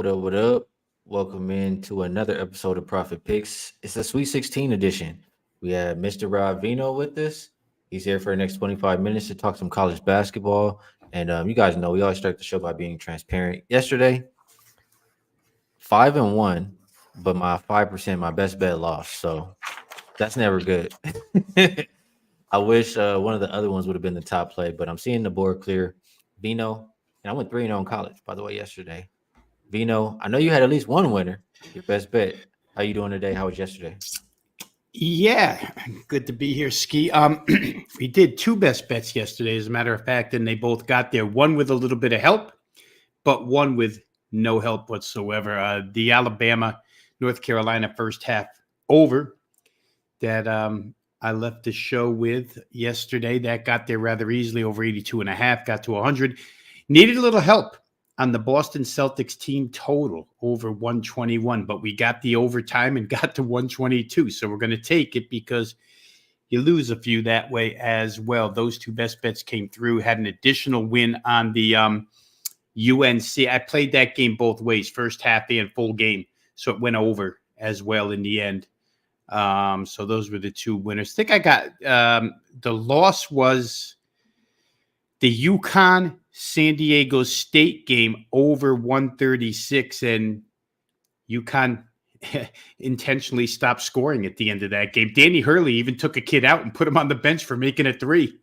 What up? What up? Welcome in to another episode of Profit Picks. It's the Sweet 16 edition. We have Mr. Rob Veno with us. He's here for the next 25 minutes to talk some college basketball. And you guys know we always start the show by being transparent. Yesterday, 5-1, but my 5%, my best bet lost. So that's never good. I wish one of the other ones would have been the top play, but I'm seeing the board clear. Veno, and I went 3-0 in college, by the way, yesterday. Veno, I know you had at least one winner. Your best bet. How you doing today? How was yesterday? Yeah, good to be here, Skee. We did two best bets yesterday, as a matter of fact, and they both got there. One with a little bit of help, but one with no help whatsoever. The Alabama, North Carolina first half over that I left the show with yesterday. That got there rather easily, over 82.5, got to 100. Needed a little help on the Boston Celtics team total over 121, but we got the overtime and got to 122. So we're going to take it because you lose a few that way as well. Those two best bets came through, had an additional win on the UNC. I played that game both ways, first half and full game. So it went over as well in the end. So those were the two winners. I think I got the loss was the Uconn San Diego State game over 136, and Uconn intentionally stopped scoring at the end of that game. Danny Hurley even took a kid out and put him on the bench for making a three.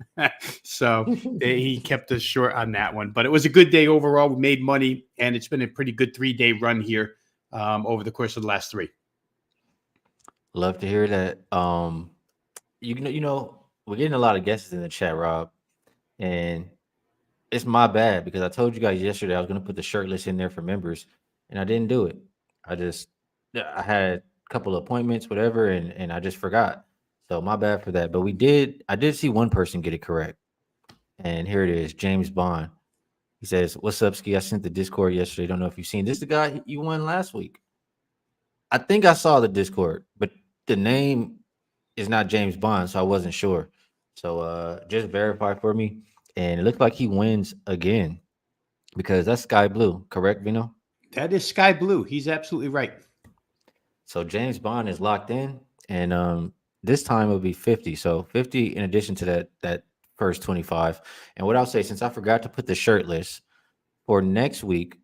So he kept us short on that one. But it was a good day overall. We made money, and it's been a pretty good 3-day run here over the course of the last three. Love to hear that. You know, we're getting a lot of guesses in the chat, Rob, and it's my bad because I told you guys yesterday I was going to put the shirtless in there for members, and I didn't do it. I had a couple of appointments, whatever, and I just forgot. So my bad for that. But I did see one person get it correct, and here it is, James Bond. He says, "What's up, Skee? I sent the Discord yesterday. Don't know if you've seen this. The guy you won last week. I think I saw the Discord, but the name is not James Bond, so I wasn't sure. So just verify for me." And it looks like he wins again because that's sky blue, correct, Veno? That is sky blue. He's absolutely right. So James Bond is locked in, and this time it'll be 50. So 50 in addition to that first 25. And what I'll say, since I forgot to put the shirt list for next week,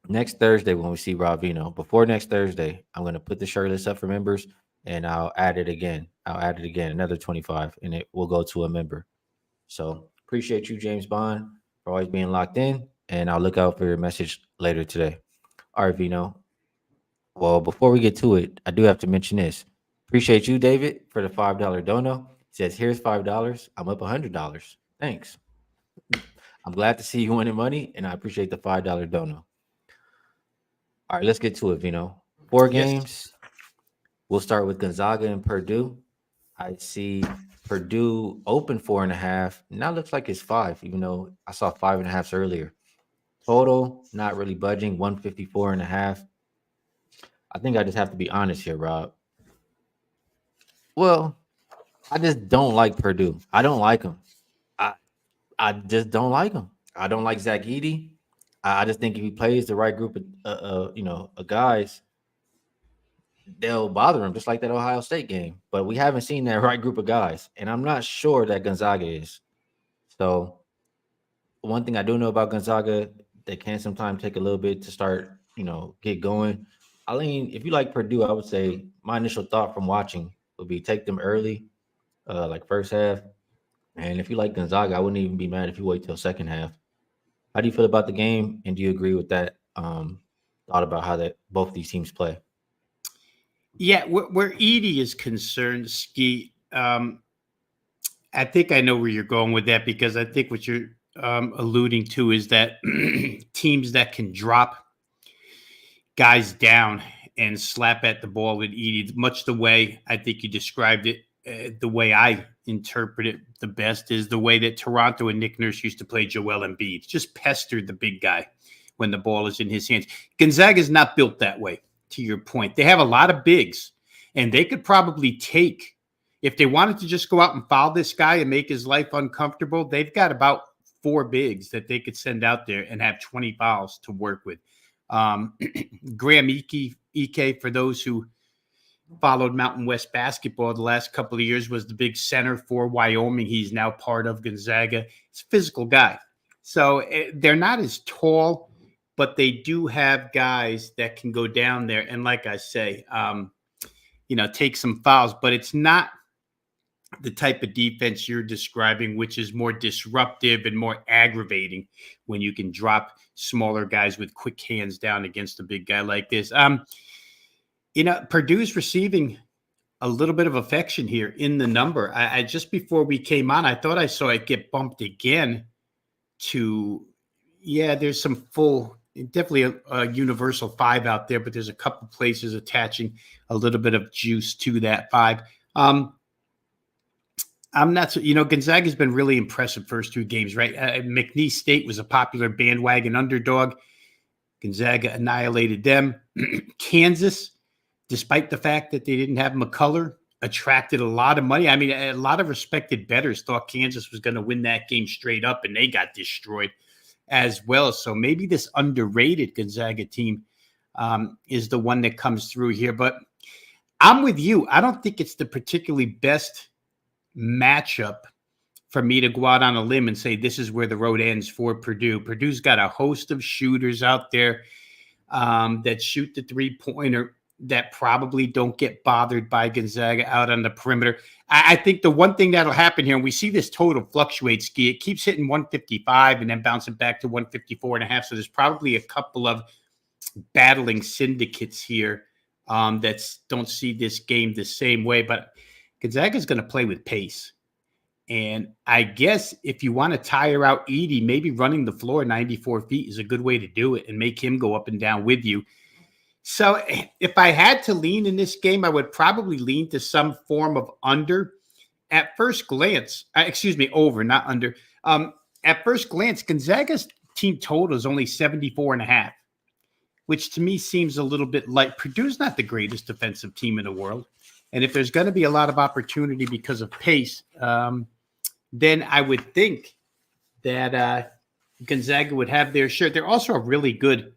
next Thursday when we see Rob Veno, before next Thursday, I'm going to put the shirt list up for members, and I'll add it again. Another 25, and it will go to a member. So appreciate you, James Bond, for always being locked in, and I'll look out for your message later today. All right, Veno. Well, before we get to it, I do have to mention this. Appreciate you, David, for the $5 dono. He says, "Here's $5. I'm up $100. Thanks. I'm glad to see you winning money, and I appreciate the $5 dono." All right, let's get to it, Veno. Four games. We'll start with Gonzaga and Purdue. I see Purdue open 4.5. Now looks like it's 5, even though I saw 5.5 earlier. Total, not really budging, 154.5. I think I just have to be honest here, Rob. Well, I just don't like Purdue. I don't like them. I just don't like them. I don't like Zach Edey. I just think if he plays the right group of guys, they'll bother him just like that Ohio State game. But we haven't seen that right group of guys, and I'm not sure that Gonzaga is. So one thing I do know about Gonzaga, they can sometimes take a little bit to start, get going. I mean, if you like Purdue, I would say my initial thought from watching would be take them early, like first half. And if you like Gonzaga, I wouldn't even be mad if you wait till second half. How do you feel about the game? And do you agree with that thought about how that both these teams play? Yeah, where Edey is concerned, Skee, I think I know where you're going with that, because I think what you're alluding to is that teams that can drop guys down and slap at the ball with Edey, much the way I think you described it, the way I interpret it the best is the way that Toronto and Nick Nurse used to play Joel Embiid. Just pestered the big guy when the ball is in his hands. Gonzaga is not built that way, to your point. They have a lot of bigs, and they could probably take, if they wanted to just go out and foul this guy and make his life uncomfortable, they've got about 4 bigs that they could send out there and have 20 fouls to work with. Graham Ike, for those who followed Mountain West basketball the last couple of years, was the big center for Wyoming. He's now part of Gonzaga. He's a physical guy. So they're not as tall, but they do have guys that can go down there and, like I say, take some fouls. But it's not the type of defense you're describing, which is more disruptive and more aggravating when you can drop smaller guys with quick hands down against a big guy like this. Purdue's receiving a little bit of affection here in the number. I just before we came on, I thought I saw it get bumped again to, there's some definitely a universal 5 out there, but there's a couple places attaching a little bit of juice to that 5. I'm not so, Gonzaga's been really impressive first 2 games, right? McNeese State was a popular bandwagon underdog. Gonzaga annihilated them. Kansas, despite the fact that they didn't have McCullough, attracted a lot of money. I mean, a lot of respected bettors thought Kansas was going to win that game straight up, and they got destroyed as well. So maybe this underrated Gonzaga team is the one that comes through here. But I'm with you. I don't think it's the particularly best matchup for me to go out on a limb and say this is where the road ends for Purdue. Purdue's got a host of shooters out there that shoot the 3-pointer that probably don't get bothered by Gonzaga out on the perimeter. I think the one thing that'll happen here, and we see this total fluctuate, Skee, it keeps hitting 155 and then bouncing back to 154.5. So there's probably a couple of battling syndicates here that don't see this game the same way. But Gonzaga's going to play with pace. And I guess if you want to tire out Edey, maybe running the floor 94 feet is a good way to do it and make him go up and down with you. So if I had to lean in this game, I would probably lean to some form of under. At first glance, over, not under. At first glance, Gonzaga's team total is only 74.5, which to me seems a little bit light. Purdue's not the greatest defensive team in the world. And if there's going to be a lot of opportunity because of pace, then I would think that Gonzaga would have their share. They're also a really good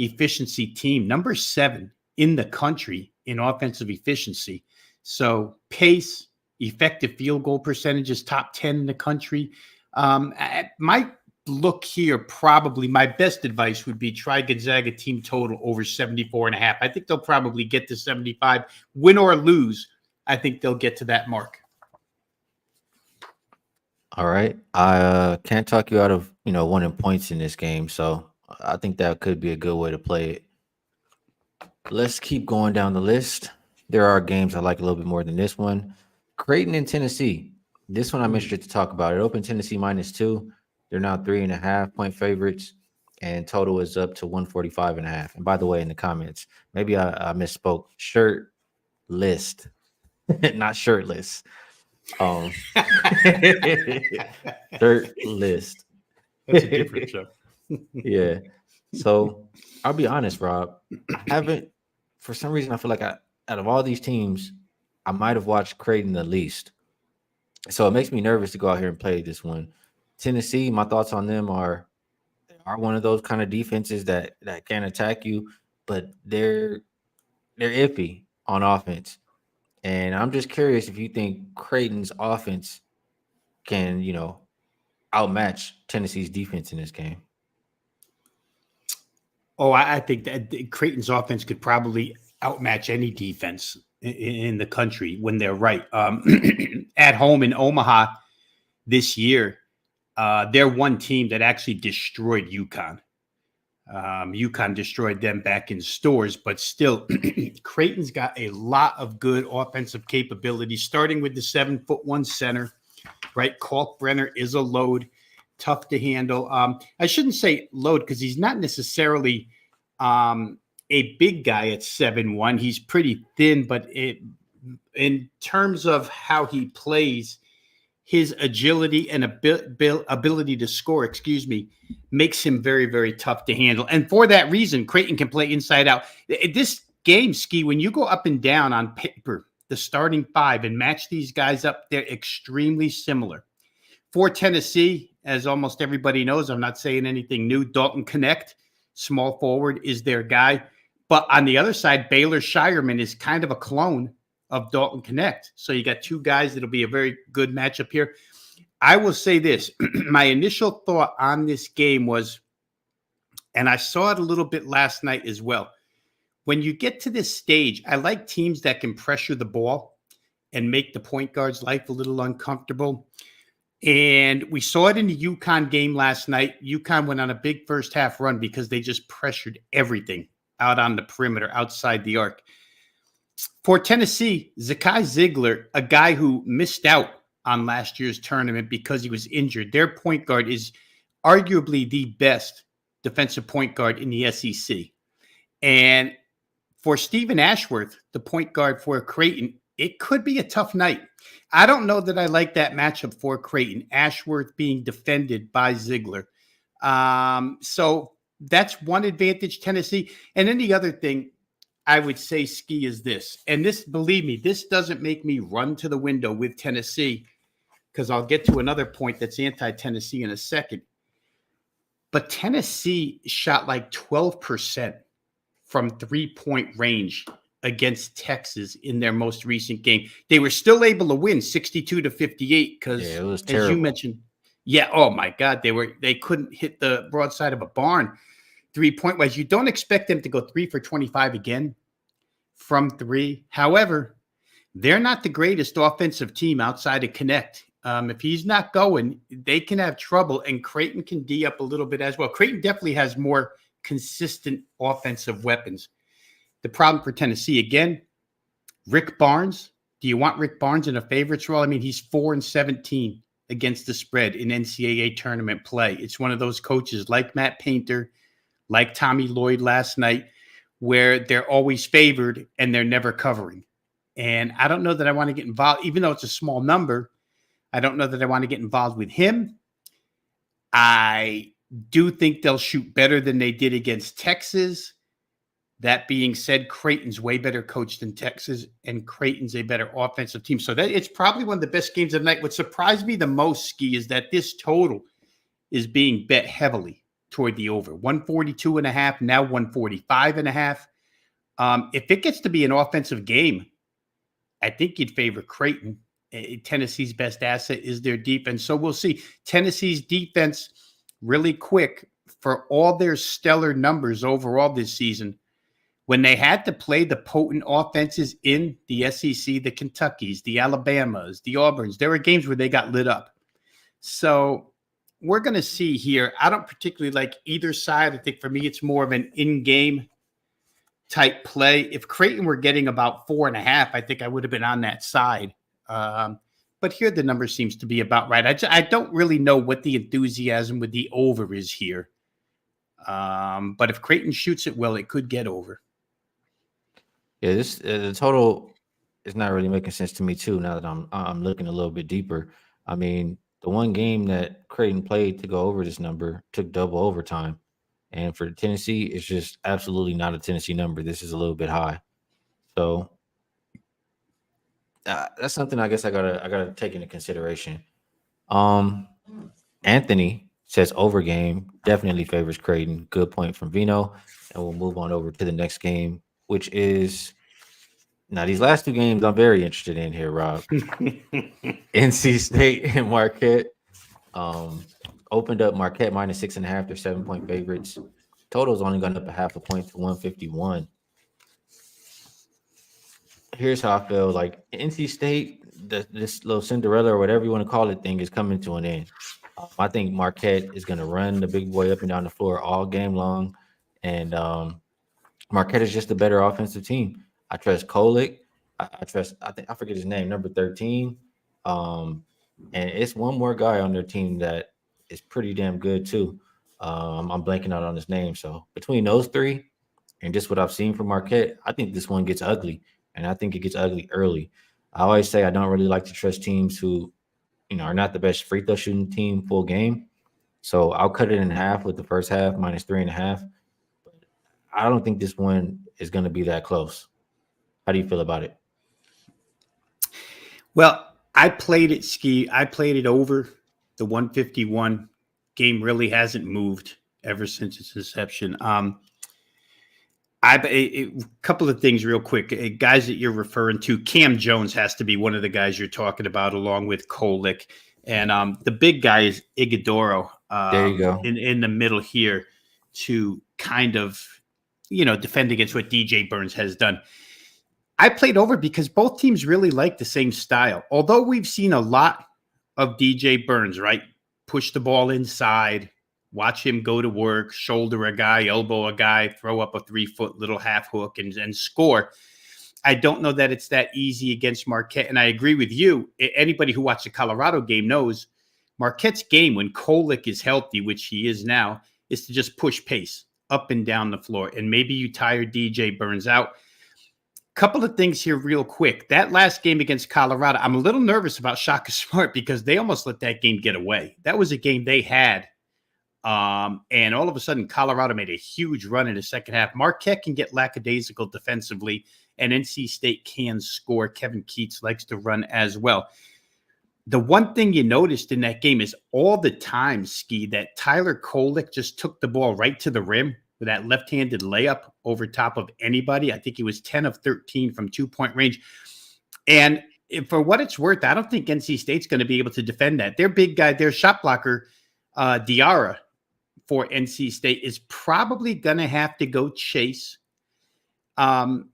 efficiency team, number 7 in the country in offensive efficiency. So pace, effective field goal percentage is top 10 in the country. My look here, probably my best advice would be try Gonzaga team total over 74.5. I think they'll probably get to 75, win or lose. I think they'll get to that mark. All right. I can't talk you out of, winning points in this game. So I think that could be a good way to play it. Let's keep going down the list. There are games I like a little bit more than this one. Creighton and Tennessee. This one I'm interested to talk about. It opened Tennessee -2. They're now 3.5-point favorites, and total is up to 145.5. And by the way, in the comments, maybe I misspoke. Shirt list, not shirtless. Shirt list. That's a different show. Yeah. So I'll be honest, Rob. I haven't, for some reason, I feel like out of all these teams, I might have watched Creighton the least. So it makes me nervous to go out here and play this one. Tennessee, my thoughts on them are one of those kind of defenses that can attack you, but they're iffy on offense. And I'm just curious if you think Creighton's offense can, outmatch Tennessee's defense in this game. Oh, I think that Creighton's offense could probably outmatch any defense in the country when they're right. At home in Omaha this year, they're one team that actually destroyed Uconn. Uconn destroyed them back in stores, but still, Creighton's got a lot of good offensive capability, starting with the 7'1" center, right? Kalkbrenner is a load, tough to handle. I shouldn't say load because he's not necessarily a big guy at 7'1". He's pretty thin, but in terms of how he plays, his agility and ability to score, makes him very, very tough to handle. And for that reason, Creighton can play inside out. This game, Skee, when you go up and down on paper, the starting 5 and match these guys up, they're extremely similar. For Tennessee, as almost everybody knows, I'm not saying anything new, Dalton Connect, small forward, is their guy. But on the other side, Baylor Shireman is kind of a clone of Dalton Connect. So you got two guys that'll be a very good matchup here. I will say this. My initial thought on this game was, and I saw it a little bit last night as well, when you get to this stage, I like teams that can pressure the ball and make the point guard's life a little uncomfortable. And we saw it in the Uconn game last night. Uconn went on a big first half run because they just pressured everything out on the perimeter, outside the arc. For Tennessee, Zakai Ziegler, a guy who missed out on last year's tournament because he was injured. Their point guard is arguably the best defensive point guard in the SEC. And for Stephen Ashworth, the point guard for Creighton, it could be a tough night. I don't know that I like that matchup for Creighton, Ashworth being defended by Ziegler. So that's one advantage, Tennessee. And then the other thing I would say, Skee, is this. And this, believe me, this doesn't make me run to the window with Tennessee, because I'll get to another point that's anti-Tennessee in a second. But Tennessee shot like 12% from three-point range against Texas in their most recent game. They were still able to win 62-58 because, it was as terrible. you mentioned, oh my God, they couldn't hit the broadside of a barn 3-point wise. You don't expect them to go 3 for 25 again from three. However, they're not the greatest offensive team outside of Connect. If he's not going, they can have trouble, and Creighton can D up a little bit as well. Creighton definitely has more consistent offensive weapons. The problem for Tennessee, again, Rick Barnes. Do you want Rick Barnes in a favorites role? I mean, he's 4-17 against the spread in NCAA tournament play. It's one of those coaches like Matt Painter, like Tommy Lloyd last night, where they're always favored and they're never covering. And I don't know that I want to get involved, even though it's a small number. I don't know that I want to get involved with him. I do think they'll shoot better than they did against Texas. That being said, Creighton's way better coached than Texas, and Creighton's a better offensive team. So that it's probably one of the best games of the night. What surprised me the most, Skee, is that this total is being bet heavily toward the over. 142.5, now 145.5. If it gets to be an offensive game, I think you'd favor Creighton. Tennessee's best asset is their defense. So we'll see. Tennessee's defense, really quick, for all their stellar numbers overall this season, when they had to play the potent offenses in the SEC, the Kentuckys, the Alabamas, the Auburns, there were games where they got lit up. So we're going to see here. I don't particularly like either side. I think for me, it's more of an in-game type play. If Creighton were getting about 4.5, I think I would have been on that side. But here the number seems to be about right. I don't really know what the enthusiasm with the over is here. But if Creighton shoots it well, it could get over. Yeah, this the total is not really making sense to me too. Now that I'm looking a little bit deeper, I mean, the one game that Creighton played to go over this number took double overtime, and for Tennessee, it's just absolutely not a Tennessee number. This is a little bit high, so that's something I guess I gotta take into consideration. Anthony says over game definitely favors Creighton. Good point from Veno, and we'll move on over to the next game, which is now these last two games I'm very interested in here, Rob. NC State and Marquette opened up Marquette minus 6.5. They're 7-point favorites. Total's only gone up a half a point to 151. Here's how I feel. Like NC State, this little Cinderella or whatever you want to call it thing is coming to an end. I think Marquette is going to run the big boy up and down the floor all game long, and Marquette is just a better offensive team. I trust Kolick. I trust. I forget his name, number 13. And it's one more guy on their team that is pretty damn good too. I'm blanking out on his name. So between those three and just what I've seen from Marquette, I think this one gets ugly, and I think it gets ugly early. I always say I don't really like to trust teams who, are not the best free throw shooting team full game. So I'll cut it in half with the first half minus 3.5. But I don't think this one is going to be that close. How do you feel about it? Well, I played it, Skee. I played it over the 151. Game really hasn't moved. ever since its inception. A couple of things real quick. Guys that you're referring to, Cam Jones has to be one of the guys you're talking about, along with Kolick. And the big guy is Iguodaro There you go. in the middle here to kind of, defend against what DJ Burns has done. I played over because both teams really like the same style. Although we've seen a lot of DJ Burns, right? Push the ball inside, watch him go to work, shoulder a guy, elbow a guy, throw up a 3-foot little half hook and score. I don't know that it's that easy against Marquette. And I agree with you. Anybody who watched the Colorado game knows Marquette's game when Kolick is healthy, which he is now, is to just push pace up and down the floor. And maybe you tire DJ Burns out. Couple of things here real quick. That last game against Colorado, I'm a little nervous about Shaka Smart because they almost let that game get away. That was a game they had. And all of a sudden, Colorado made a huge run in the second half. Marquette can get lackadaisical defensively, and NC State can score. Kevin Keats likes to run as well. The one thing you noticed in that game is all the time, Skee, that Tyler Kolick just took the ball right to the rim with that left-handed layup over top of anybody. I think he was 10 of 13 from 2-point range. And for what it's worth, I don't think NC State's going to be able to defend that. Their big guy, their shot blocker, Diarra for NC State, is probably going to have to go chase. The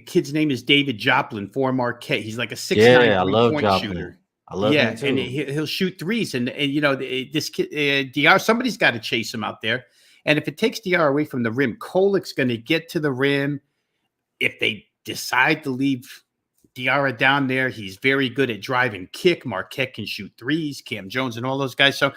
kid's name is David Joplin for Marquette. He's like a 6'9" three-point shooter. I love him too. And he'll shoot threes. And this kid, Diarra, somebody's got to chase him out there. And if it takes Diarra away from the rim, Kolick's going to get to the rim. If they decide to leave Diarra down there, he's very good at drive and kick. Marquette can shoot threes, Cam Jones and all those guys. So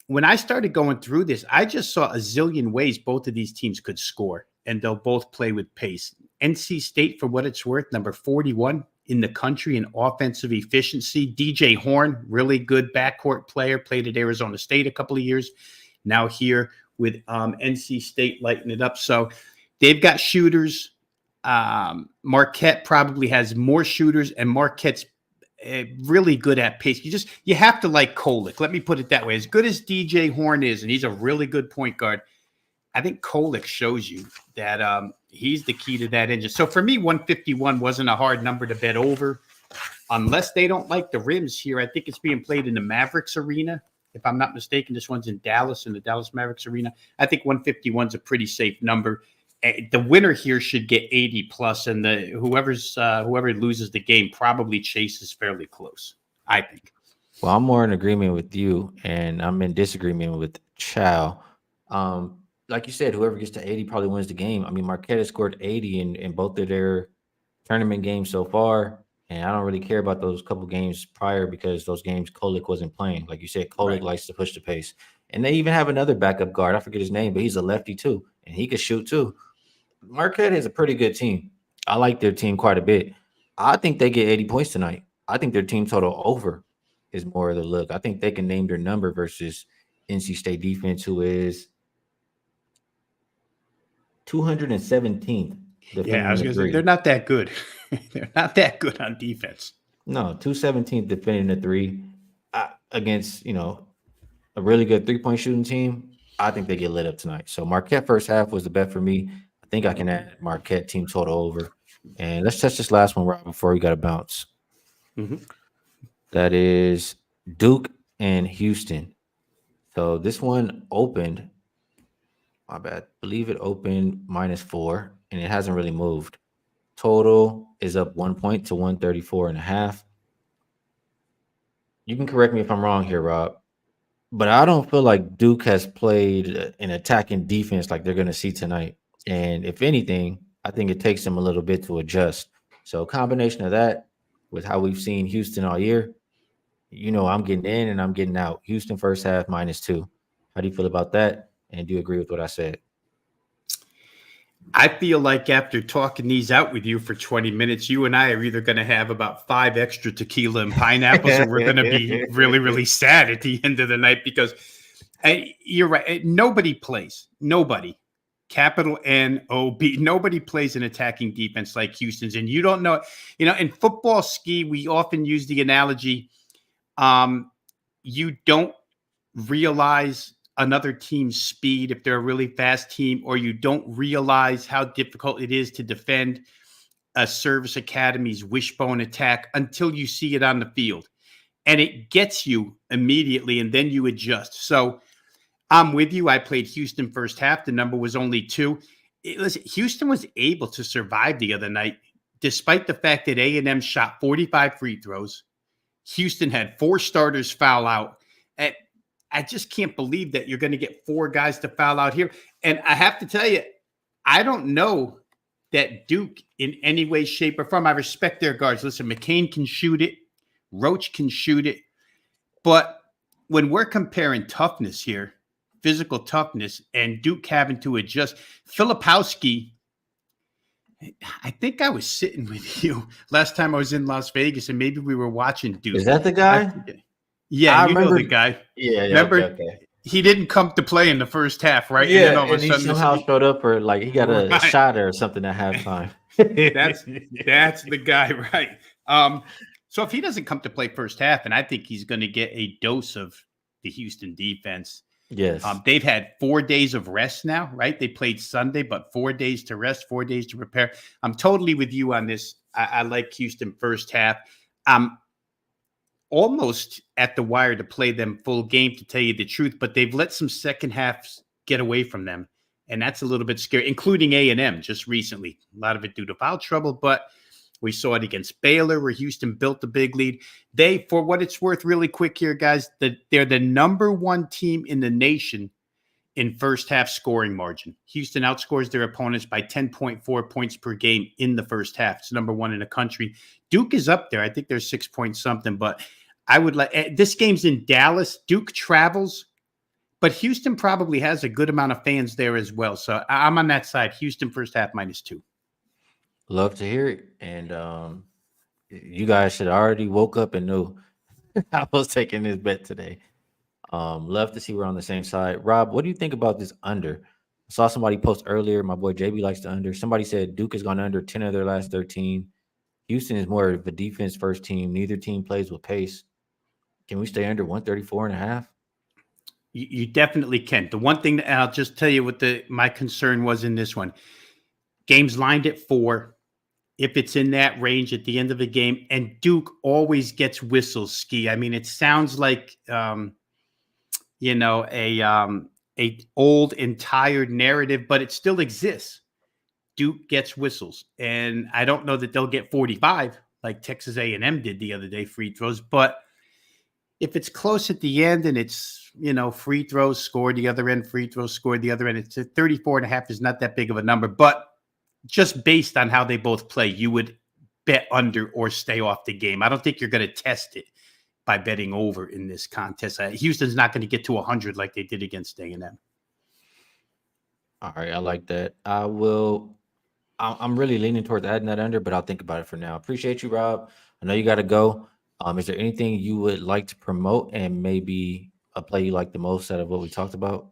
when I started going through this, I just saw a zillion ways both of these teams could score, and they'll both play with pace. NC State, for what it's worth, number 41 in the country in offensive efficiency. DJ Horn, really good backcourt player, played at Arizona State a couple of years. Now here with NC State lighting it up. So they've got shooters. Marquette probably has more shooters, and Marquette's really good at pace. You have to like Kolick. Let me put it that way. As good as DJ Horn is, and he's a really good point guard, I think Kolick shows you that he's the key to that engine. So for me, 151 wasn't a hard number to bet over. Unless they don't like the rims here, I think it's being played in the Mavericks arena. If I'm not mistaken, this one's in Dallas, in the Dallas Mavericks arena. I think 151 is a pretty safe number. The winner here should get 80 plus, and whoever loses the game probably chases fairly close, I think. Well, I'm more in agreement with you, and I'm in disagreement with Chow. Like you said, whoever gets to 80 probably wins the game. I mean, Marquette has scored 80 in both of their tournament games so far. And I don't really care about those couple games prior because those games Kolick wasn't playing. Like you said, Kolick likes to push the pace. And they even have another backup guard. I forget his name, but he's a lefty too. And he can shoot too. Marquette is a pretty good team. I like their team quite a bit. I think they get 80 points tonight. I think their team total over is more of the look. I think they can name their number versus NC State defense, who is 217th. Yeah, I was going to say, they're not that good. They're not that good on defense. No, 217th defending the three against, a really good three-point shooting team. I think they get lit up tonight. So Marquette first half was the bet for me. I think I can add Marquette team total over. And let's touch this last one, Rob, before we got to bounce. Mm-hmm. That is Duke and Houston. So this one opened, my bad, I believe it opened -4, and it hasn't really moved. Total is up 1 point to 134.5. You can correct me if I'm wrong here, Rob, but I don't feel like Duke has played an attacking defense like they're going to see tonight. And if anything, I think it takes them a little bit to adjust. So a combination of that with how we've seen Houston all year, I'm getting in and I'm getting out. Houston first half -2. How do you feel about that? And do you agree with what I said? I feel like after talking these out with you for 20 minutes, you and I are either going to have about 5 extra tequila and pineapples, or we're going to be really, really sad at the end of the night because you're right. Nobody plays. Nobody. Capital N-O-B. Nobody plays an attacking defense like Houston's. And you don't know, in football, Skee, we often use the analogy. You don't realize another team's speed if they're a really fast team, or you don't realize how difficult it is to defend a service academy's wishbone attack until you see it on the field. And it gets you immediately, and then you adjust. So I'm with you. I played Houston first half. The number was only 2. Listen, Houston was able to survive the other night, despite the fact that A&M shot 45 free throws. Houston had 4 starters foul out. And I just can't believe that you're going to get 4 guys to foul out here. And I have to tell you, I don't know that Duke in any way, shape, or form. I respect their guards. Listen, McCain can shoot it. Roach can shoot it. But when we're comparing toughness here, physical toughness, and Duke having to adjust, Filipowski, I think I was sitting with you last time I was in Las Vegas, and maybe we were watching Duke. Is that the guy? Yeah, you know the guy. Yeah, remember? Okay. He didn't come to play in the first half, right? Yeah, and then all of a he sudden somehow showed up, or like he got a shot or something at halftime. That's the guy, right? So if he doesn't come to play first half, and I think he's going to get a dose of the Houston defense. Yes. They've had 4 days of rest now, right? They played Sunday, but 4 days to rest, 4 days to prepare. I'm totally with you on this. I like Houston first half. I'm almost at the wire to play them full game, to tell you the truth, but they've let some second halves get away from them, and that's a little bit scary, including A&M just recently. A lot of it due to foul trouble, but we saw it against Baylor where Houston built a big lead. They, for what it's worth, really quick here, guys, they're the number 1 team in the nation in first half scoring margin. Houston outscores their opponents by 10.4 points per game in the first half. It's number 1 in the country. Duke is up there. I think there's 6 point something, but I would like, this game's in Dallas. Duke travels, but Houston probably has a good amount of fans there as well. So I'm on that side. Houston first half -2. Love to hear it. And you guys should already woke up and knew I was taking this bet today. Love to see we're on the same side. Rob, what do you think about this under? I saw somebody post earlier. My boy JB likes the under. Somebody said Duke has gone under 10 of their last 13. Houston is more of a defense first team. Neither team plays with pace. Can we stay under 134.5? You definitely can. The one thing that I'll just tell you what my concern was in this one. Game's lined at 4. If it's in that range at the end of the game, and Duke always gets whistles, Skee. I mean, it sounds like a old and tired narrative, but it still exists. Duke gets whistles, and I don't know that they'll get 45 like Texas A&M did the other day, free throws. But if it's close at the end and it's, free throws scored the other end, free throws scored the other end, it's 34.5 is not that big of a number. But just based on how they both play, you would bet under or stay off the game. I don't think you're going to test it by betting over in this contest. Houston's not going to get to 100 like they did against A&M. All right, I like that. I'm really leaning towards adding that under, but I'll think about it for now. Appreciate you, Rob. I know you got to go. Is there anything you would like to promote and maybe a play you like the most out of what we talked about?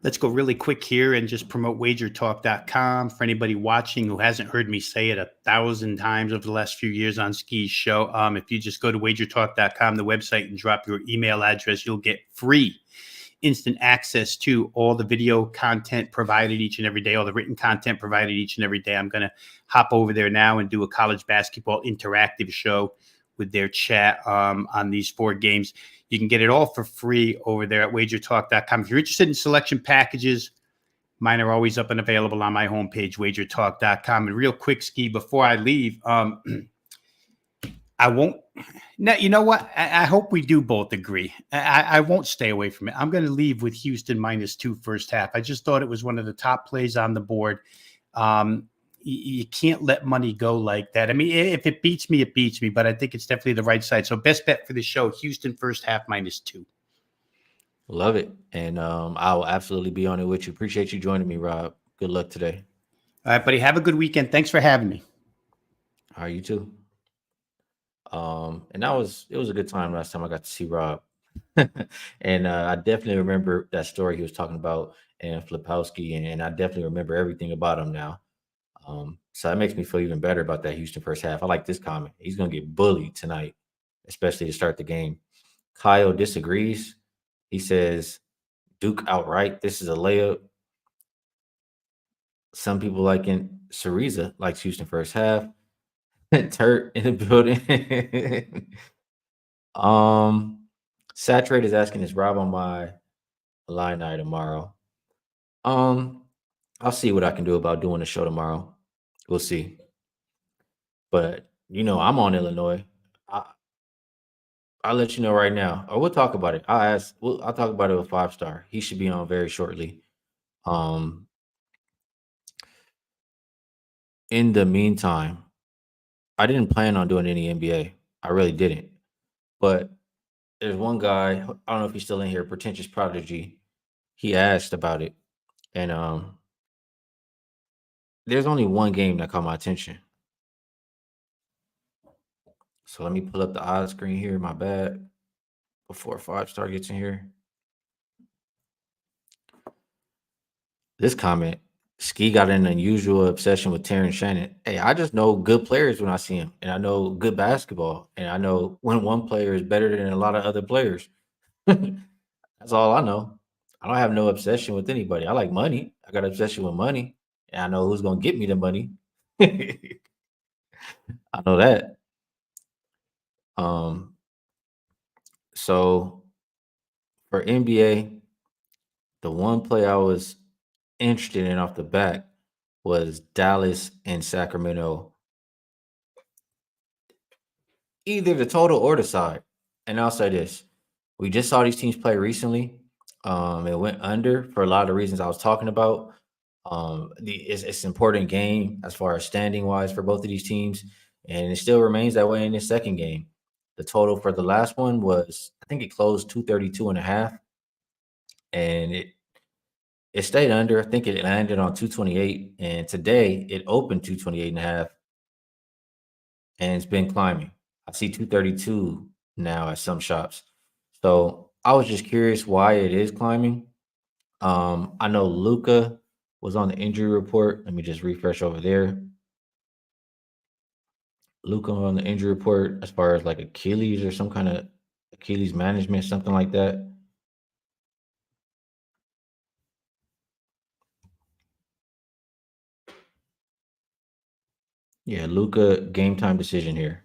Let's go really quick here and just promote wagertalk.com for anybody watching who hasn't heard me say it 1,000 times over the last few years on Skee's show. If you just go to wagertalk.com, the website, and drop your email address, you'll get free instant access to all the video content provided each and every day, all the written content provided each and every day. I'm going to hop over there now and do a college basketball interactive show with their chat on these 4 games. You can get it all for free over there at wagertalk.com. If you're interested in selection packages, mine are always up and available on my homepage, wagertalk.com. And real quick, Skee, before I leave, I won't. Now, you know what? I hope we do both agree. I won't stay away from it. I'm going to leave with Houston -2 first half. I just thought it was one of the top plays on the board. You can't let money go like that. I mean, if it beats me, it beats me, but I think it's definitely the right side. So best bet for the show, Houston first half -2. Love it. And I will absolutely be on it with you. Appreciate you joining me, Rob. Good luck today. All right, buddy. Have a good weekend. Thanks for having me. All right, you too. And it was a good time last time I got to see Rob. And I definitely remember that story he was talking about and Filipowski, and I definitely remember everything about him now. So that makes me feel even better about that Houston first half. I like this comment. He's going to get bullied tonight, especially to start the game. Kyle disagrees. He says Duke outright. This is a layup. Some people like in Cereza likes Houston first half. Turt in the building. um, Saturate is asking, is Rob on my line night tomorrow? Um, I'll see what I can do about doing the show tomorrow. We'll see. But I'm on Illinois. I, I'll let you know right now, or we'll talk about it. I'll talk about it with 5 star. He should be on very shortly. Um, in the meantime, I didn't plan on doing any NBA. I really didn't. But there's one guy, I don't know if he's still in here, pretentious prodigy. He asked about it, and there's only one game that caught my attention. So let me pull up the odds screen here. My bad. Before 5 star gets in here. This comment, Skee got an unusual obsession with Terrence Shannon. Hey, I just know good players when I see him, and I know good basketball, and I know when one player is better than a lot of other players. That's all I know. I don't have no obsession with anybody. I like money. I got obsession with money, and I know who's gonna get me the money. I know that. Um, so for NBA, the one play I was interested in off the bat was Dallas and Sacramento, either the total or the side. And I'll say this: we just saw these teams play recently. It went under for a lot of reasons I was talking about. It's an important game as far as standing wise for both of these teams, and it still remains that way in this second game. The total for the last one was, I think it closed 232.5, and it stayed under. I think it landed on 228, and today it opened 228.5, and it's been climbing. I see 232 now at some shops. So I was just curious why it is climbing. I know Luca was on the injury report. Let me just refresh over there. Luca on the injury report as far as like Achilles or some kind of Achilles management, something like that. Yeah, Luca game time decision here.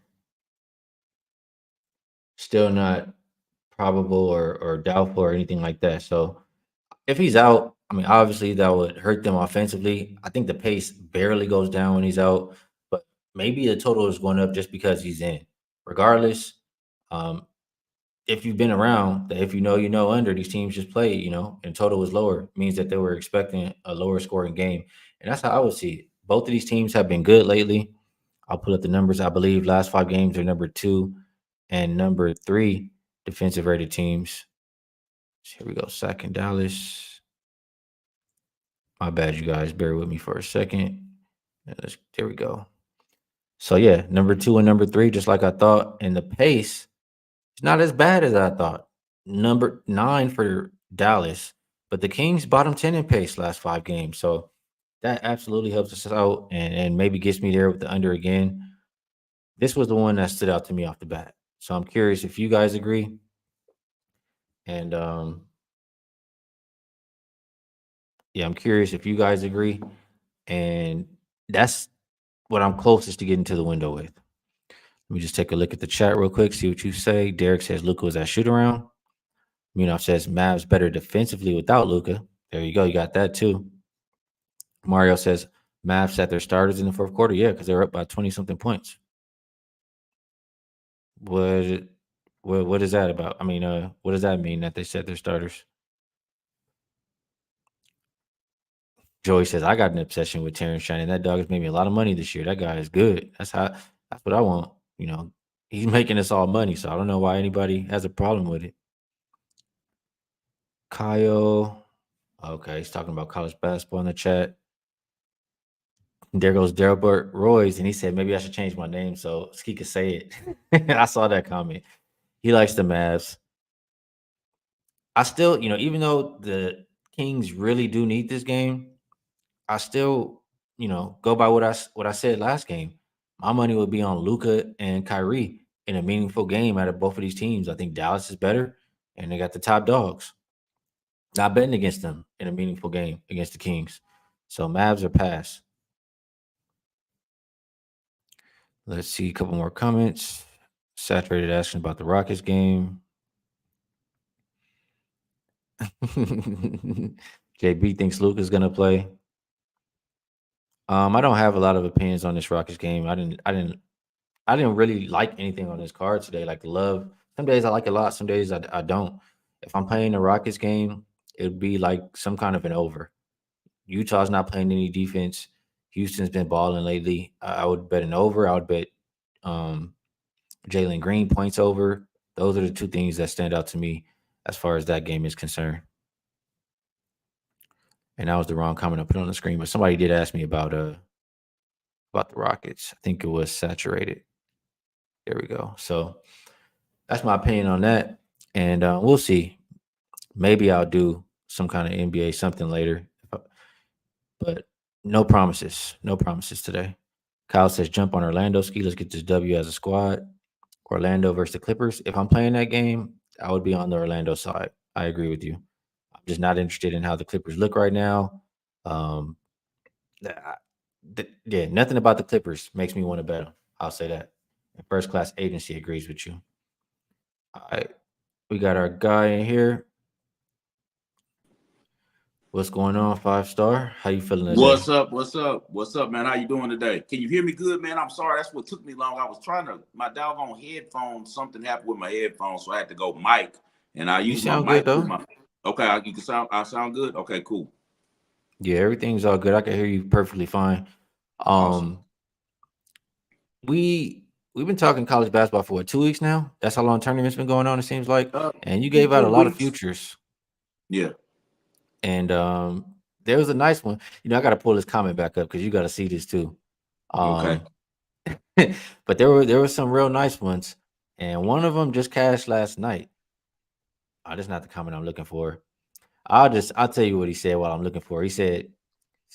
Still not probable or doubtful or anything like that. So if he's out, I mean, obviously that would hurt them offensively. I think the pace barely goes down when he's out, but maybe the total is going up just because he's in. Regardless, um, if you've been around, if under these teams just played, and total was lower, means that they were expecting a lower scoring game. And that's how I would see it. Both of these teams have been good lately. I'll pull up the numbers. I believe last 5 games are number 2 and number 3 defensive rated teams. Here we go. Second Dallas. My bad, you guys. Bear with me for a second. There we go. So yeah, number 2 and number 3, just like I thought. And the pace is not as bad as I thought. Number 9 for Dallas, but the Kings bottom 10 in pace last 5 games. So that absolutely helps us out and maybe gets me there with the under again. This was the one that stood out to me off the bat. So I'm curious if you guys agree. And yeah, I'm curious if you guys agree. And that's what I'm closest to getting to the window with. Let me just take a look at the chat real quick, see what you say. Derek says Luca was at shoot around. Munaf says Mavs better defensively without Luca. There you go. You got that too. Mario says Mavs set their starters in the fourth quarter. Yeah, because they were up by 20 something points. What is that about? I mean, what does that mean that they set their starters? Joey says I got an obsession with Terrence Shannon. That dog has made me a lot of money this year. That guy is good. That's what I want. He's making us all money, so I don't know why anybody has a problem with it. Kyle, okay, he's talking about college basketball in the chat. There goes Delbert Royce, and he said maybe I should change my name so Skee could say it. I saw that comment. He likes the Mavs. I still, even though the Kings really do need this game, I still, go by what I said last game. My money would be on Luca and Kyrie in a meaningful game out of both of these teams. I think Dallas is better, and they got the top dogs. Not betting against them in a meaningful game against the Kings. So Mavs are pass. Let's see a couple more comments. Saturated asking about the Rockets game. JB thinks Luka's gonna play. I don't have a lot of opinions on this Rockets game. I didn't really like anything on this card today. Like love. Some days I like a lot. Some days I don't. If I'm playing the Rockets game, it would be like some kind of an over. Utah's not playing any defense. Houston's been balling lately. I would bet an over. I would bet um, Jalen Green points over. Those are the two things that stand out to me as far as that game is concerned. And that was the wrong comment I put on the screen, but somebody did ask me about the Rockets. I think it was saturated. There we go. So that's my opinion on that, and we'll see. Maybe I'll do some kind of NBA something later, but no promises. No promises today. Kyle says jump on Orlando Ski. Let's get this W as a squad. Orlando versus the Clippers. If I'm playing that game, I would be on the Orlando side. I agree with you. I'm just not interested in how the Clippers look right now. Um, yeah, nothing about the Clippers makes me want to bet them. I'll say that. And First Class Agency agrees with you. All right, we got our guy in here. What's going on, 5 star? How you feeling today? What's up? What's up? What's up, man? How you doing today? Can you hear me good, man? I'm sorry. That's what took me long. I was trying to my doggone headphones. Something happened with my headphones, so I had to go mic, and I You use my sound good mic with though. my. Okay, you can sound. I sound good. Okay, cool, Yeah, everything's all good. I can hear you perfectly fine. awesome. Um, we've been talking college basketball for what, 2 weeks now? That's how long tournament's been going on. It seems like, and you gave out a Couple lot of weeks. futures. Yeah. And there was a nice one. I got to pull this comment back up because you got to see this too. Okay. Um, but there were some real nice ones, and one of them just cashed last night. Oh, that's not the comment I'm looking for. I'll tell you what he said while I'm looking for. He said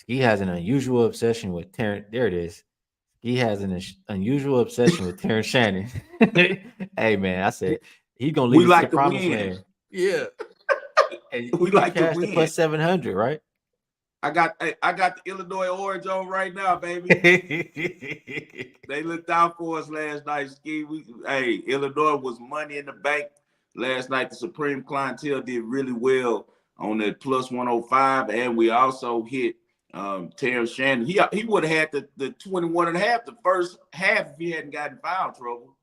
he has an unusual obsession with Terrence. There it is. He has an unusual obsession with Terrence Shannon. Hey man, I said he's gonna lead We us to the like to promised win. land. Yeah, and We you like to cashed the win. plus 700, right? I got the Illinois Orange on right now, baby. They looked out for us last night, Skee. Illinois was money in the bank last night. The Supreme Clientele did really well on that plus 105, and we also hit Terrence Shannon. He would have had the 21 and a half the first half if he hadn't gotten foul trouble.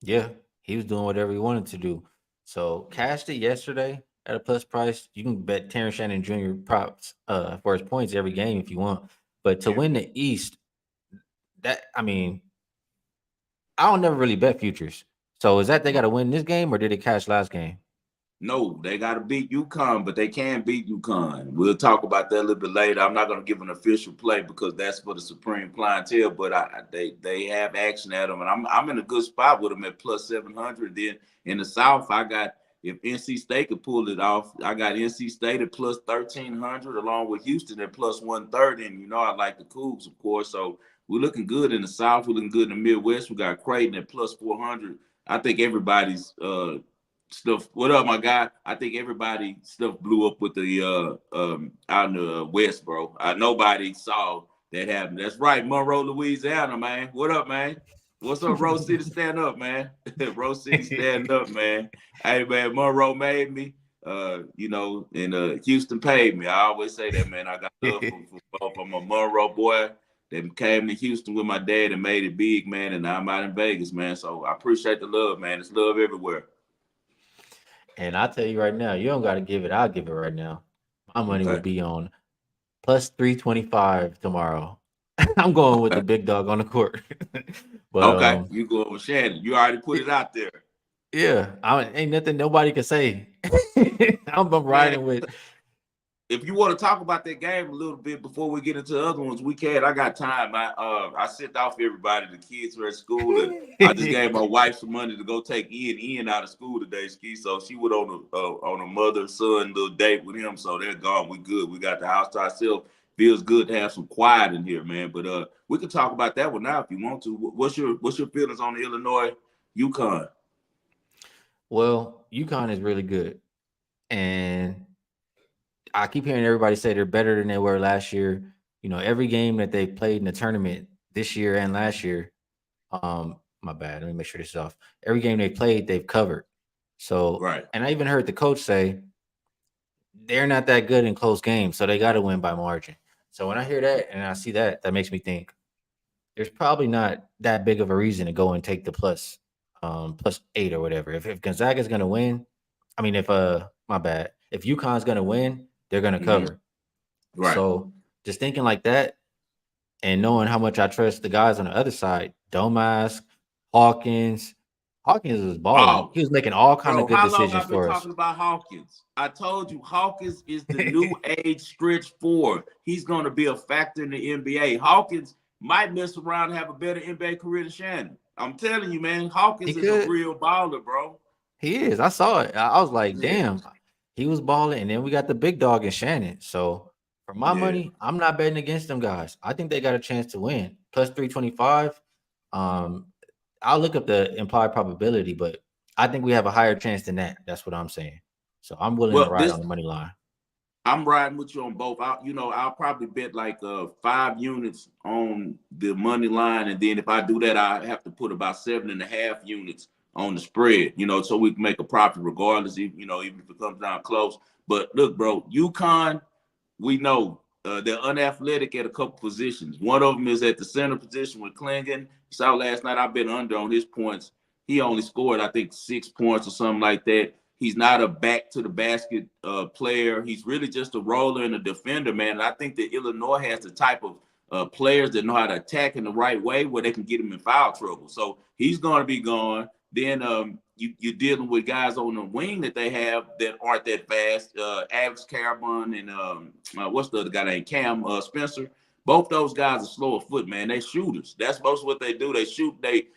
Yeah, he was doing whatever he wanted to do. So cashed it yesterday at a plus price. You can bet Terrence Shannon Jr. props for his points every game if you want. But to win the East, I mean, I don't never really bet futures. So is that they got to win this game or did it cash last game? No, they got to beat UConn, but they can beat UConn. We'll talk about that a little bit later. I'm not going to give an official play because that's for the Supreme Clientele, but they have action at them, and I'm in a good spot with them at plus 700. Then in the South, I got if NC State could pull it off, I got NC State at plus 1,300 along with Houston at plus 130. And I like the Cougs, of course. So we're looking good in the South. We're looking good in the Midwest. We got Creighton at plus 400. I think everybody's stuff. What up, my guy? I think everybody stuff blew up with the out in the West, bro. Nobody saw that happen. That's right, Monroe, Louisiana, man. What up, man? What's up, Rose City? Stand up, man. Rose City, stand up, man. Hey, man, Monroe made me. And Houston paid me. I always say that, man. I got love for both. I'm a Monroe boy that came to Houston with my dad and made it big, man. And now I'm out in Vegas, man. So I appreciate the love, man. It's love everywhere. And I tell you right now, you don't got to give it. I'll give it right now. My money would Okay. be on plus 325 tomorrow. I'm going with the Okay. big dog on the court. But Okay. You go with Shannon. You already put it out there. yeah, ain't nothing nobody can say. I'm Man, riding with. if you want to talk about that game a little bit before we get into the other ones, we can. I got time. I sent off everybody. The kids were at school, and I just gave my wife some money to go take Ian out of school today, Skee. So she went on a mother son little date with him. So they're gone. We good. We got the house to ourselves. Feels good to have some quiet in here, man. But we can talk about that one now if you want to. What's your feelings on the Illinois UConn? Well, UConn is really good, and I keep hearing everybody say they're better than they were last year. You know, every game that they played in the tournament this year and last year. My bad. Let me make sure this is off. Every game they played, they've covered. So, Right. and I even heard the coach say they're not that good in close games, so they got to win by margin. So when I hear that and I see that, that makes me think there's probably not that big of a reason to go and take the +8 or whatever. If Gonzaga's gonna win, I mean, if my bad, if UConn's gonna win, they're gonna Mm-hmm. cover. Right. So just thinking like that and knowing how much I trust the guys on the other side, Domas, Hawkins. Hawkins was balling. Oh, He was making all kind of bro, good how long decisions I've been for us. talking about Hawkins? I told you Hawkins is the new age stretch four. He's going to be a factor in the NBA. Hawkins might mess around and have a better NBA career than Shannon. I'm telling you, man, He Hawkins is a could. real baller, bro. He is. I saw it. I was like, Yeah, damn, he was balling. And then we got the big dog in Shannon. So for my yeah. money, I'm not betting against them guys. I think they got a chance to win. +325. Um, I'll look up the implied probability, but I think we have a higher chance than that. That's what I'm saying. So I'm willing to Well, ride this on the money line. I'm riding with you on both. I'll probably bet like 5 units on the money line, and then if I do that, I have to put about 7.5 units on the spread. So we can make a profit regardless. Even if it comes down close. But look, bro, UConn, we know they're unathletic at a couple positions. One of them is at the center position with Klingon. You saw last night, I've been under on his points. He only scored, I think, 6 points or something like that. He's not a back to the basket player. He's really just a roller and a defender, man. And I think that Illinois has the type of players that know how to attack in the right way where they can get him in foul trouble. So he's going to be gone. Then you're dealing with guys on the wing that they have that aren't that fast. Alex Carabon and what's the other guy named Cam Spencer. Both those guys are slow of foot, man. They shooters. That's most of what they do. They shoot.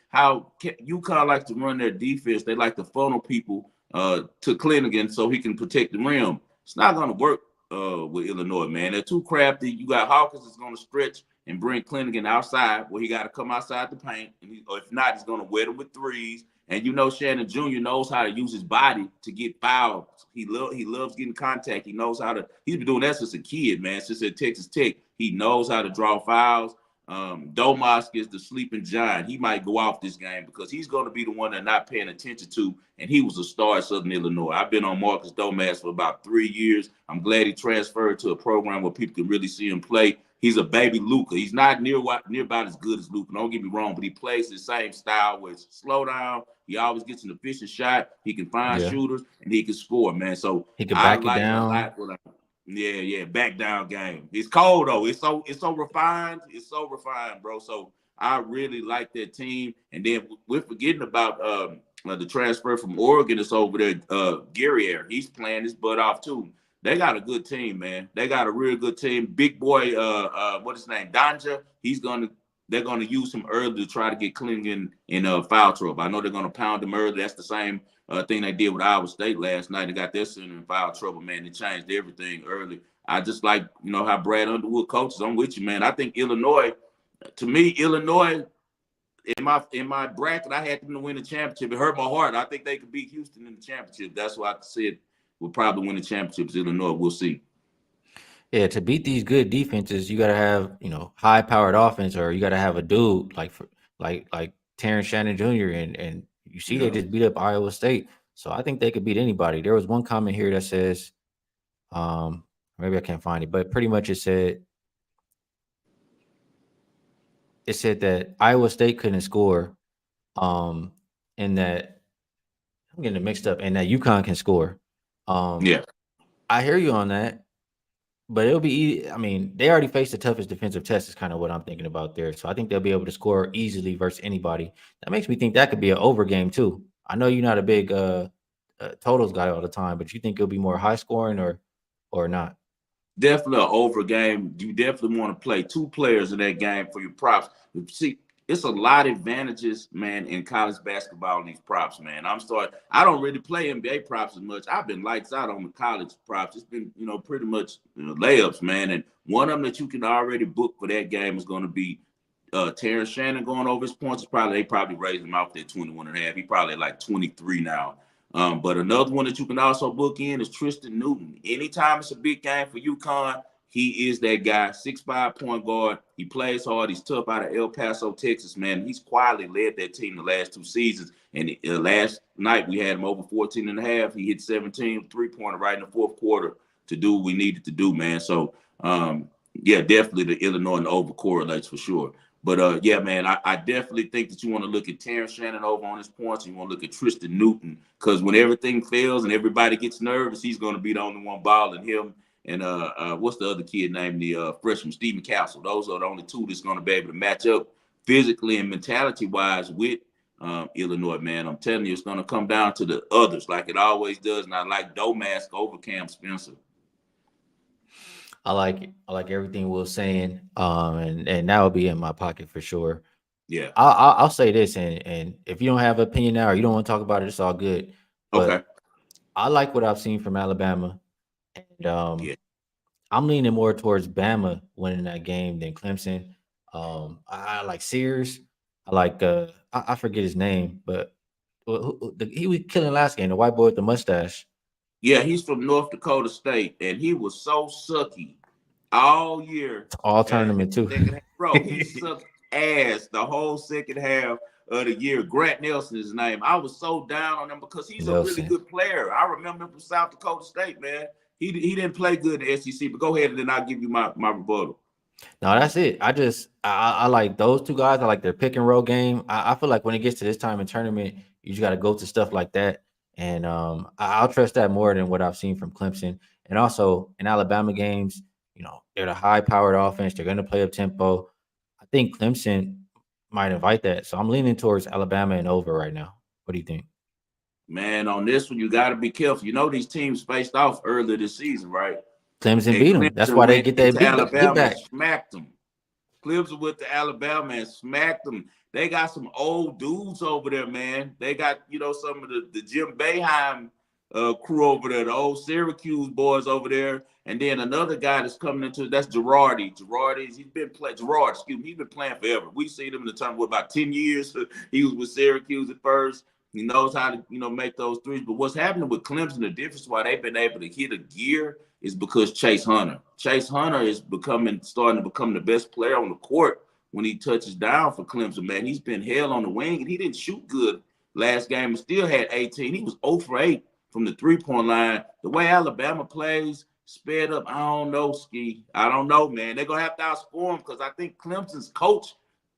How UConn likes to run their defense. They like to funnel people to Clingan so he can protect the rim. It's not going to work with Illinois, man. They're too crafty. You got Hawkins is going to stretch and bring Clingan outside where he got to come outside the paint. Or if not, he's going to wet him with threes. And Shannon Jr. knows how to use his body to get fouled. He loves getting contact. He knows how to. He's been doing that since a kid, man. Since at Texas Tech, he knows how to draw fouls. Domas is the sleeping giant. He might go off this game because he's going to be the one they're not paying attention to. And he was a star at Southern Illinois. I've been on Marcus Domas for about 3 years. I'm glad he transferred to a program where people can really see him play. He's a baby Luka. He's not near about as good as Luka. Don't get me wrong, but he plays the same style where it's slow down. He always gets an efficient shot. He can find shooters and he can score, man. So He could I back it down. Yeah, back down game. It's cold though. It's so refined. It's so refined, bro. So I really like that team. And then we're forgetting about the transfer from Oregon. It's over there. Guerriere. He's playing his butt off too. They got a good team, man. They got a real good team. Big boy, what's his name? Danja. They're gonna use him early to try to get Clingan in foul trouble. I know they're gonna pound him early. That's the same thing they did with Iowa State last night. They got their center in foul trouble, man. They changed everything early. I just like, how Brad Underwood coaches. I'm with you, man. I think Illinois, in my bracket, I had them to win the championship. It hurt my heart. I think they could beat Houston in the championship. That's why I said we'll probably win the championships. Illinois, we'll see. Yeah, to beat these good defenses, you got to have high powered offense, or you got to have a dude like Terrence Shannon Jr. and you see they just beat up Iowa State, so I think they could beat anybody. There was one comment here that says, maybe I can't find it, but pretty much it said that Iowa State couldn't score, and that I'm getting it mixed up, and that UConn can score. Yeah. I hear you on that. But it'll be, I mean, they already faced the toughest defensive test is kind of what I'm thinking about there. So I think they'll be able to score easily versus anybody. That makes me think that could be an over game too. I know you're not a big totals guy all the time, but you think it'll be more high scoring or not? Definitely an over game. You definitely want to play 2 players in that game for your props. See, it's a lot of advantages, man, in college basketball in these props, man. I don't really play NBA props as much. I've been lights out on the college props. It's been, pretty much layups, man. And one of them that you can already book for that game is going to be Terrence Shannon going over his points. They probably raised him off there 21.5. He probably at like 23 now. But another one that you can also book in is Tristan Newton. Anytime it's a big game for UConn, he is that guy, 6'5" point guard. He plays hard. He's tough out of El Paso, Texas, man. He's quietly led that team the last 2 seasons. And last night we had him over 14 and a half. He hit 17 3-pointer right in the fourth quarter to do what we needed to do, man. So, yeah, definitely the Illinois and the over correlates for sure. But, yeah, man, I definitely think that you want to look at Terrence Shannon over on his points. And you want to look at Tristan Newton because when everything fails and everybody gets nervous, he's going to be the only one balling. Him and what's the other kid named the freshman, Stephen Castle. Those are the only two that's going to be able to match up physically and mentality-wise with Illinois, man. I'm telling you, it's going to come down to the others like it always does. And I like Domask over Cam Spencer. I like it. I like everything Will's saying. And that will be in my pocket for sure. Yeah. I'll say this, and if you don't have an opinion now or you don't want to talk about it, it's all good. But Okay. I like what I've seen from Alabama. And Yeah. I'm leaning more towards Bama winning that game than Clemson. I like Sears. I like I forget his name, but he was killing last game. The white boy with the mustache. Yeah, he's from North Dakota State, and he was so sucky all year. All tournament too. Bro, he sucked ass the whole second half of the year. Grant Nelson is his name. I was so down on him because he's a really good player. I remember him from South Dakota State, man. He didn't play good in the SEC, but go ahead and then I'll give you my rebuttal. No, that's it. I like those two guys. I like their pick and roll game. I feel like when it gets to this time in tournament, you just got to go to stuff like that. And I'll trust that more than what I've seen from Clemson. And also in Alabama games, they're the high-powered offense. They're going to play up tempo. I think Clemson might invite that. So I'm leaning towards Alabama and over right now. What do you think? Man, on this one, you got to be careful. These teams faced off earlier this season, right? Clemson beat them. That's why they get that Alabama back. Smacked them. Clemson went to Alabama and smacked them. They got some old dudes over there, man. They got, some of the Jim Boeheim crew over there, the old Syracuse boys over there. And then another guy that's coming into that's Girardi. He's been playing forever. We've seen him in the tournament for about 10 years. He was with Syracuse at first. He knows how to, make those threes. But what's happening with Clemson, the difference why they've been able to hit a gear is because Chase Hunter is starting to become the best player on the court when he touches down for Clemson, man. He's been held on the wing, and he didn't shoot good last game and still had 18. He was 0 for 8 from the three-point line. The way Alabama plays, sped up, I don't know, Skee. I don't know, man. They're going to have to outscore him because I think Clemson's coach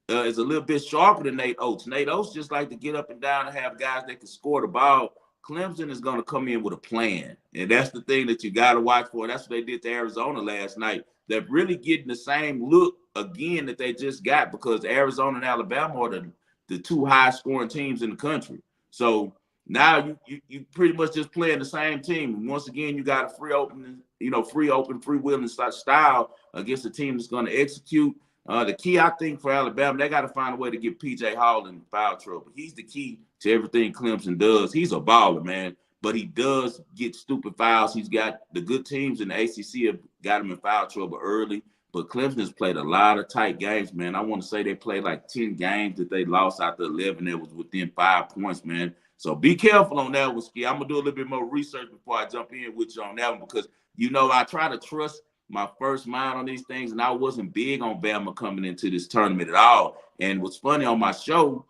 is a little bit sharper than Nate Oates. Nate Oates just like to get up and down and have guys that can score the ball. Clemson is going to come in with a plan, and that's the thing that you got to watch for. That's what they did to Arizona last night. They're really getting the same look again that they just got because Arizona and Alabama are the two high-scoring teams in the country. So now you pretty much just playing the same team. And once again, you got a free willing style against a team that's going to execute. The key, I think, for Alabama, they got to find a way to get P.J. Hall in foul trouble. He's the key to everything Clemson does. He's a baller, man, but he does get stupid fouls. He's got the good teams in the ACC have got him in foul trouble early, but Clemson has played a lot of tight games, man. I want to say they played like 10 games that they lost out to 11 that was within 5 points, man. So be careful on that one, Skee. I'm going to do a little bit more research before I jump in with you on that one because, I try to trust my first mind on these things, and I wasn't big on Bama coming into this tournament at all. And what's funny on my show,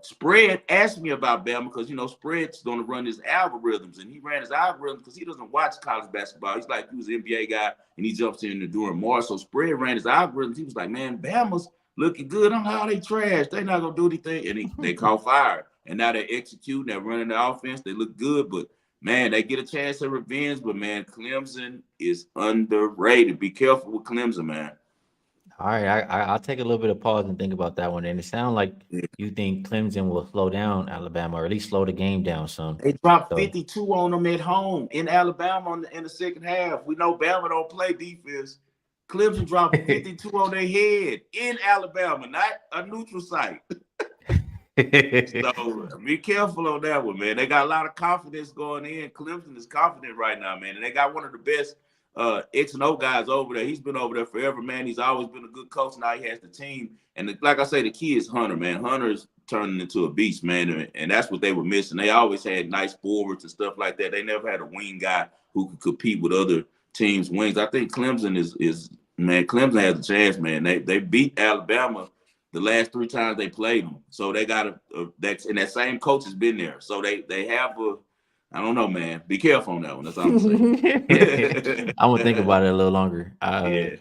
Spread asked me about Bama because, Spread's going to run his algorithms, and he ran his algorithms because he doesn't watch college basketball. He's like, he was an NBA guy, and he jumps in there during March. So Spread ran his algorithms. He was like, man, Bama's looking good. I'm like, they trash. They're not going to do anything. And they caught fire. And now they're executing. They're running the offense. They look good, but man, they get a chance at revenge, but man, Clemson is underrated. Be careful with Clemson, man. All right, I'll take a little bit of pause and think about that one. And it sounds like you think Clemson will slow down Alabama, or at least slow the game down some. They dropped 52 on them at home in Alabama in the second half. We know Bama don't play defense. Clemson dropped 52 on their head in Alabama, not a neutral site. So be careful on that one, man. They got a lot of confidence going in. Clemson is confident right now, man. And they got one of the best X and O guys over there. He's been over there forever, man. He's always been a good coach. Now he has the team. And like I say, the key is Hunter, man. Hunter is turning into a beast, man. And that's what they were missing. They always had nice forwards and stuff like that. They never had a wing guy who could compete with other teams' wings. I think Clemson is man, Clemson has a chance, man. They beat Alabama the last 3 times they played them. So they got and that same coach has been there. So they have I don't know, man. Be careful on that one. That's all I'm saying. I'm gonna think about it a little longer. Yeah.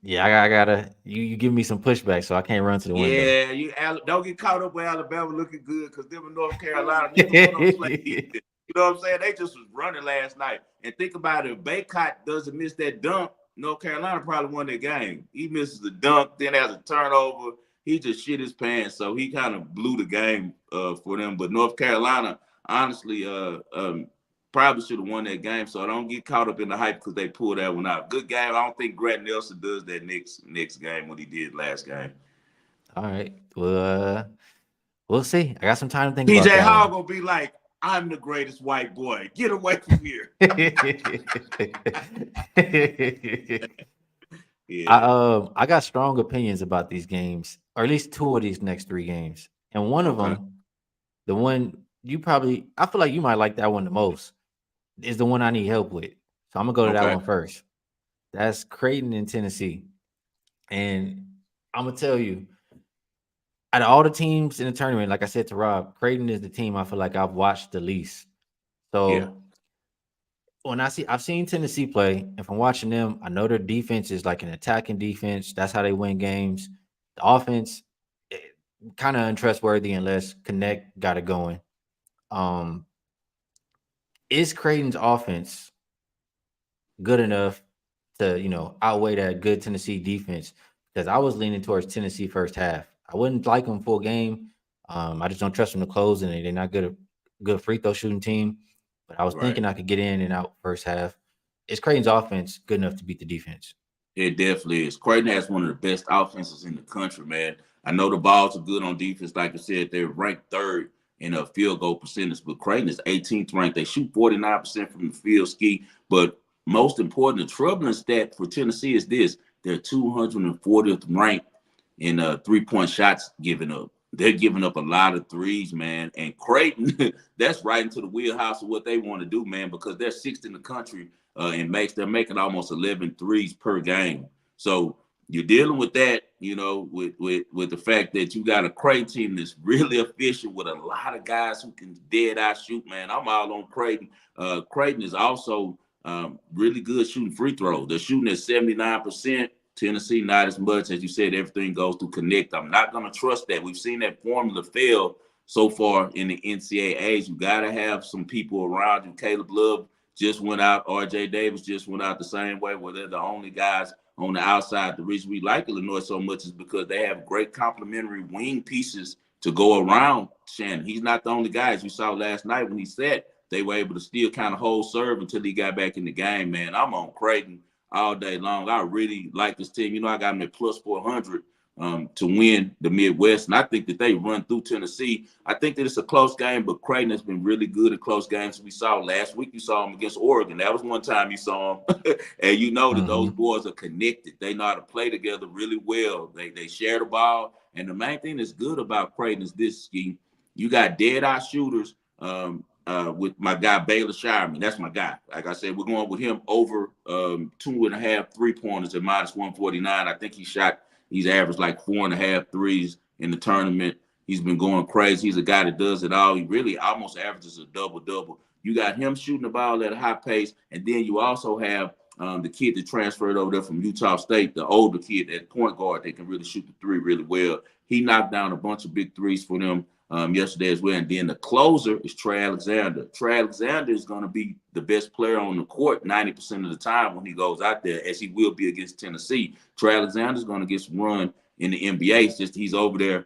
Yeah, I gotta you give me some pushback, so I can't run to the window. Yeah, you don't get caught up with Alabama looking good because them in North Carolina never want to play defense. You know what I'm saying? They just was running last night. And think about it, if Baycott doesn't miss that dunk, North Carolina probably won that game. He misses the dunk, then has a turnover. He just shit his pants, so he kind of blew the game for them. But North Carolina, honestly, probably should have won that game. So don't get caught up in the hype because they pulled that one out. Good game. I don't think Grant Nelson does that next game what he did last game. All right. Well, we'll see. I got some time to think about PJ that Hall one. gonna be like, I'm the greatest white boy. Get away from here. Yeah. I got strong opinions about these games, or at least 2 of these next 3 games. And one of them, the one I feel like you might like that one the most, is the one I need help with. So I'm gonna go to that one first. That's Creighton in Tennessee. And I'm gonna tell you, out of all the teams in the tournament, like I said to Rob, Creighton is the team I feel like I've watched the least. So when I've seen Tennessee play, and from watching them, I know their defense is like an attacking defense. That's how they win games. The offense, kind of untrustworthy unless Connect got it going. Is Creighton's offense good enough to, outweigh that good Tennessee defense? Because I was leaning towards Tennessee first half. I wouldn't like them full game. I just don't trust them to close, and they're not good free throw shooting team. But I was thinking I could get in and out first half. Is Creighton's offense good enough to beat the defense? It definitely is. Creighton has one of the best offenses in the country, man. I know the Vols are good on defense. Like I said, they're ranked 3rd in a field goal percentage, but Creighton is 18th ranked. They shoot 49% from the field, Skee. But most important, the troubling stat for Tennessee is this. They're 240th ranked in 3-point shots given up. They're giving up a lot of threes, man. And Creighton, that's right into the wheelhouse of what they want to do, man, because they're 6th in the country they're making almost 11 threes per game. So you're dealing with that, with the fact that you got a Creighton team that's really efficient with a lot of guys who can dead-eye shoot, man. I'm all on Creighton. Creighton is also really good shooting free throws. They're shooting at 79%. Tennessee, not as much. As you said, everything goes through Connect. I'm not going to trust that. We've seen that formula fail so far in the NCAAs. You got to have some people around you. Caleb Love just went out. RJ Davis just went out the same way, where they're the only guys on the outside. The reason we like Illinois so much is because they have great complementary wing pieces to go around Shannon. He's not the only guy. As you saw last night when he sat, they were able to still kind of hold serve until he got back in the game, man. I'm on Creighton all day long. I really like this team. I got them at plus 400 to win the Midwest. And I think that they run through Tennessee. I think that it's a close game, but Creighton has been really good at close games. We saw last week, you saw them against Oregon. That was one time you saw them. And you know that those boys are connected. They know how to play together really well. They share the ball. And the main thing that's good about Creighton is this, Skee. You got dead-eye shooters with my guy Baylor Shireman. That's my guy. Like I said, we're going with him over 2.5 3-pointers at minus 149. I think he's averaged like 4.5 threes in the tournament. He's been going crazy. He's a guy that does it all. He really almost averages a double-double. You got him shooting the ball at a high pace, and then you also have the kid that transferred over there from Utah State, the older kid at point guard that can really shoot the three really well. He knocked down a bunch of big threes for them yesterday as well. And then the closer is Trey Alexander. Trey Alexander is going to be the best player on the court 90% of the time when he goes out there, as he will be against Tennessee. Trey Alexander is going to get some run in the NBA. It's just he's over there,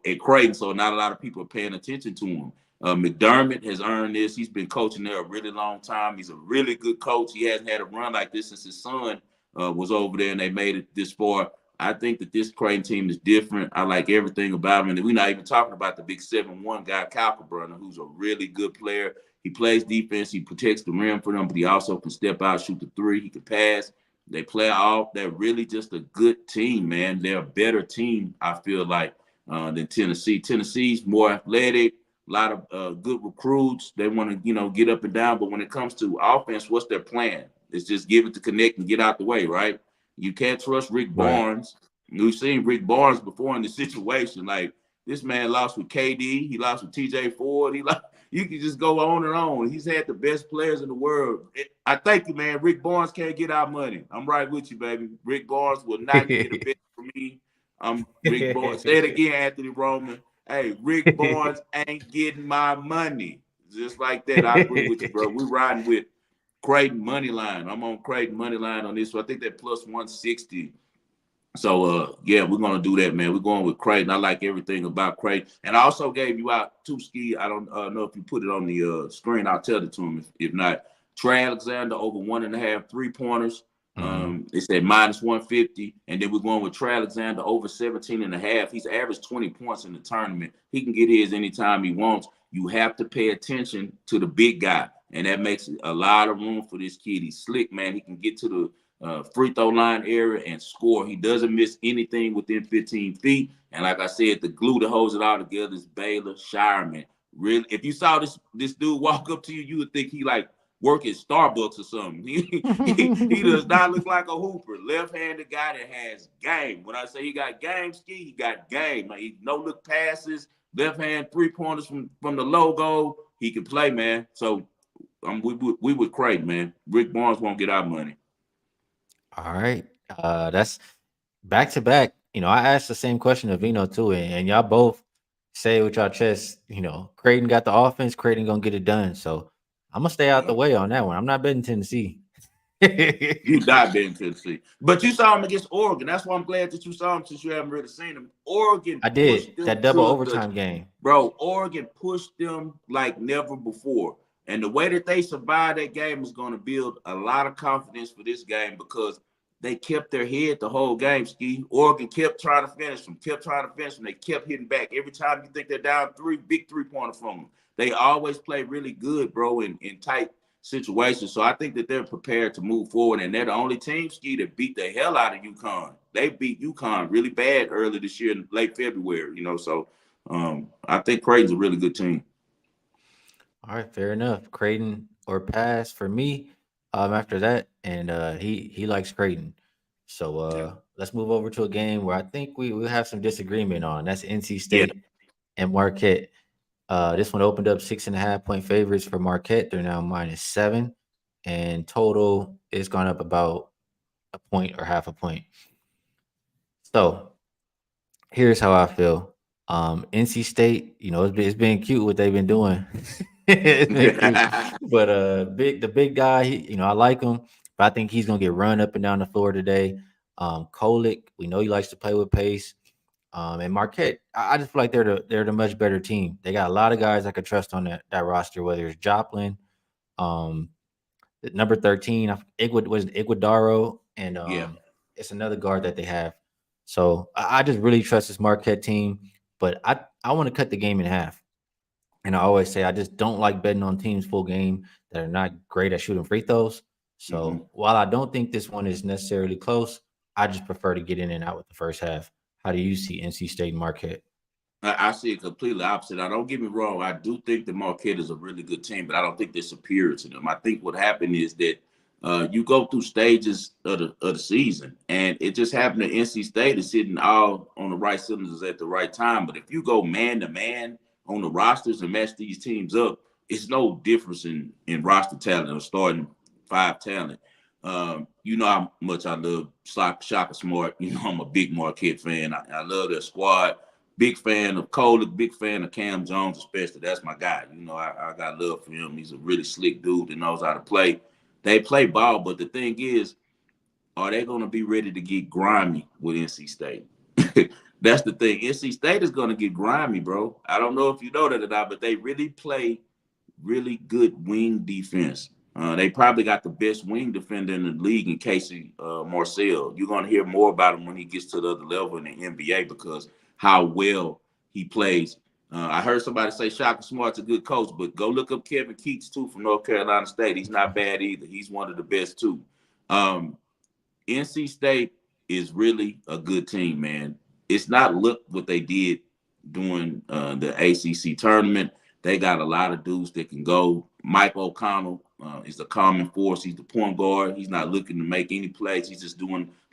at Creighton, so not a lot of people are paying attention to him. McDermott has earned this. He's been coaching there a really long time. He's a really good coach. He hasn't had a run like this since his son was over there and they made it this far. I think that this Creighton team is different. I like everything about him. And we're not even talking about the big 7-1 guy, Kalkbrenner, who's a really good player. He plays defense. He protects the rim for them, but he also can step out, shoot the three. He can pass. They play off. They're really just a good team, man. They're a better team, I feel like, than Tennessee. Tennessee's more athletic, a lot of good recruits. They want to, get up and down. But when it comes to offense, what's their plan? It's just give it to Connect and get out the way, right? You can't trust Rick Right. Barnes. We've seen Rick Barnes before in this situation. Like, this man lost with KD. He lost with TJ Ford. You can just go on and on. He's had the best players in the world. I thank you, man. Rick Barnes can't get our money. I'm right with you, baby. Rick Barnes will not get a bet from me. Rick Barnes. Say it again, Anthony Roman. Hey, Rick Barnes ain't getting my money. Just like that. I agree with you, bro. We're riding with Creighton money line. I'm on Creighton money line on this. So I think that plus 160. So yeah, we're gonna do that, man. We're going with Creighton. I like everything about Creighton. And I also gave you out two Skee. I don't know if you put it on the screen. I'll tell it to him. If not, Trey Alexander over 1.5 3-pointers. It's at minus 150. And then we're going with Trey Alexander over 17.5. He's averaged 20 points in the tournament. He can get his anytime he wants. You have to pay attention to the big guy. And that makes a lot of room for this kid. He's slick, man. He can get to the free throw line area and score. He doesn't miss anything within 15 feet. And like I said, the glue that holds it all together is Baylor Shireman. Really, if you saw this dude walk up to you, you would think he like work at Starbucks or something. He does not look like a hooper. Left-handed guy that has game. When I say he got game, Skee, he got game. Like, he no-look passes, left-hand three-pointers from the logo. He can play, man. So we with Creighton, man. Rick Barnes won't get our money. All right. That's back to back. I asked the same question of Veno too, and y'all both say with y'all chest, Creighton got the offense, Creighton gonna get it done. So I'm gonna stay out the way on that one. I'm not betting Tennessee. You not betting Tennessee. But you saw him against Oregon. That's why I'm glad that you saw him since you haven't really seen him. Oregon I did pushed them that double to overtime game. Bro, Oregon pushed them like never before. And the way that they survived that game is going to build a lot of confidence for this game because they kept their head the whole game, Skee. Oregon kept trying to finish them. They kept hitting back. Every time you think they're down big three-pointer from them. They always play really good, bro, in tight situations. So I think that they're prepared to move forward. And they're the only team, Skee, that beat the hell out of Uconn. They beat Uconn really bad early this year in late February, So I think Creighton's a really good team. All right, fair enough. Creighton or pass for me. After that, and he likes Creighton. So let's move over to a game where I think we have some disagreement on. That's NC State and Marquette. This one opened up 6.5-point favorites for Marquette. They're now -7, and total is gone up about a point or half a point. So here's how I feel. NC State, it's been cute what they've been doing. It's been cute. But the big guy, I like him, but I think he's gonna get run up and down the floor today. Kolick, we know he likes to play with pace. And Marquette, I just feel like they're the much better team. They got a lot of guys I could trust on that roster, whether it's Joplin, number 13, Iguodaro, and it's another guard that they have. So I just really trust this Marquette team, but I want to cut the game in half. And I always say I just don't like betting on teams full game that are not great at shooting free throws. So while I don't think this one is necessarily close, I just prefer to get in and out with the first half. How do you see NC State and Marquette? I see it completely opposite. I don't get me wrong. I do think that Marquette is a really good team, but I don't think they're superior to them. I think what happened is that you go through stages of the season, and it just happened that NC State is sitting all on the right cylinders at the right time. But if you go man to man on the rosters and match these teams up, it's no difference in roster talent or starting five talent. You know how much I love Shaka Smart. I'm a big Marquette fan. I love their squad. Big fan of Kolick, big fan of Cam Jones, especially. That's my guy. I got love for him. He's a really slick dude that knows how to play. They play ball, but the thing is, are they going to be ready to get grimy with NC State? That's the thing. NC State is going to get grimy, bro. I don't know if you know that or not, but they really play really good wing defense. They probably got the best wing defender in the league in Casey Marcel. You're going to hear more about him when he gets to the other level in the NBA because how well he plays. I heard somebody say Shaka Smart's a good coach, but go look up Kevin Keats, too, from North Carolina State. He's not bad either. He's one of the best, too. NC State is really a good team, man. It's not look what they did during the ACC tournament. They got a lot of dudes that can go. Mike O'Connell is the common force. He's the point guard. He's not looking to make any plays. He's just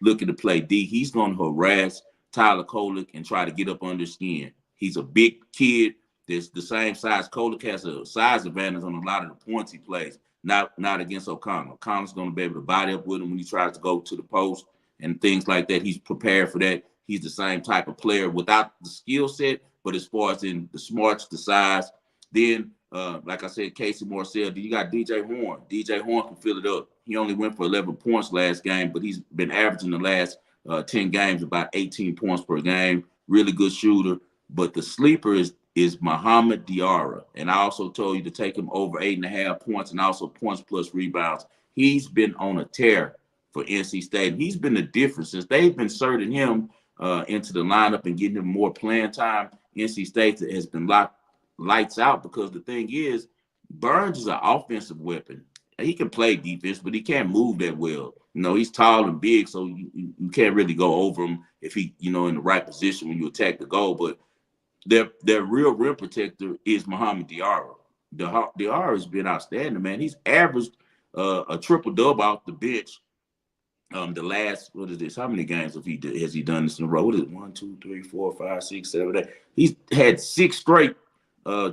looking to play D. He's going to harass Tyler Kolek and try to get up under his skin. He's a big kid. That's the same size. Kolek has a size advantage on a lot of the points he plays. Not against O'Connell. O'Connell's going to be able to body up with him when he tries to go to the post and things like that. He's prepared for that. He's the same type of player without the skill set, but as far as in the smarts, the size. Then, like I said, Casey Morcell, you got DJ Horn. DJ Horn can fill it up. He only went for 11 points last game, but he's been averaging the last 10 games about 18 points per game. Really good shooter. But the sleeper is Muhammad Diarra. And I also told you to take him over 8.5 points and also points plus rebounds. He's been on a tear for NC State. He's been the difference since they've been inserting him into the lineup and getting him more playing time. NC State has been lights out because the thing is, Burns is an offensive weapon. He can play defense, but he can't move that well. You know, he's tall and big, so you can't really go over him if he, in the right position when you attack the goal. But their real rim protector is Muhammad Diarra. Diarra has been outstanding, man. He's averaged a triple-double off the bench. The last, what is this? How many games has he done this in a row? What is it? 1, 2, 3, 4, 5, 6, 7, 8. He's had 6 straight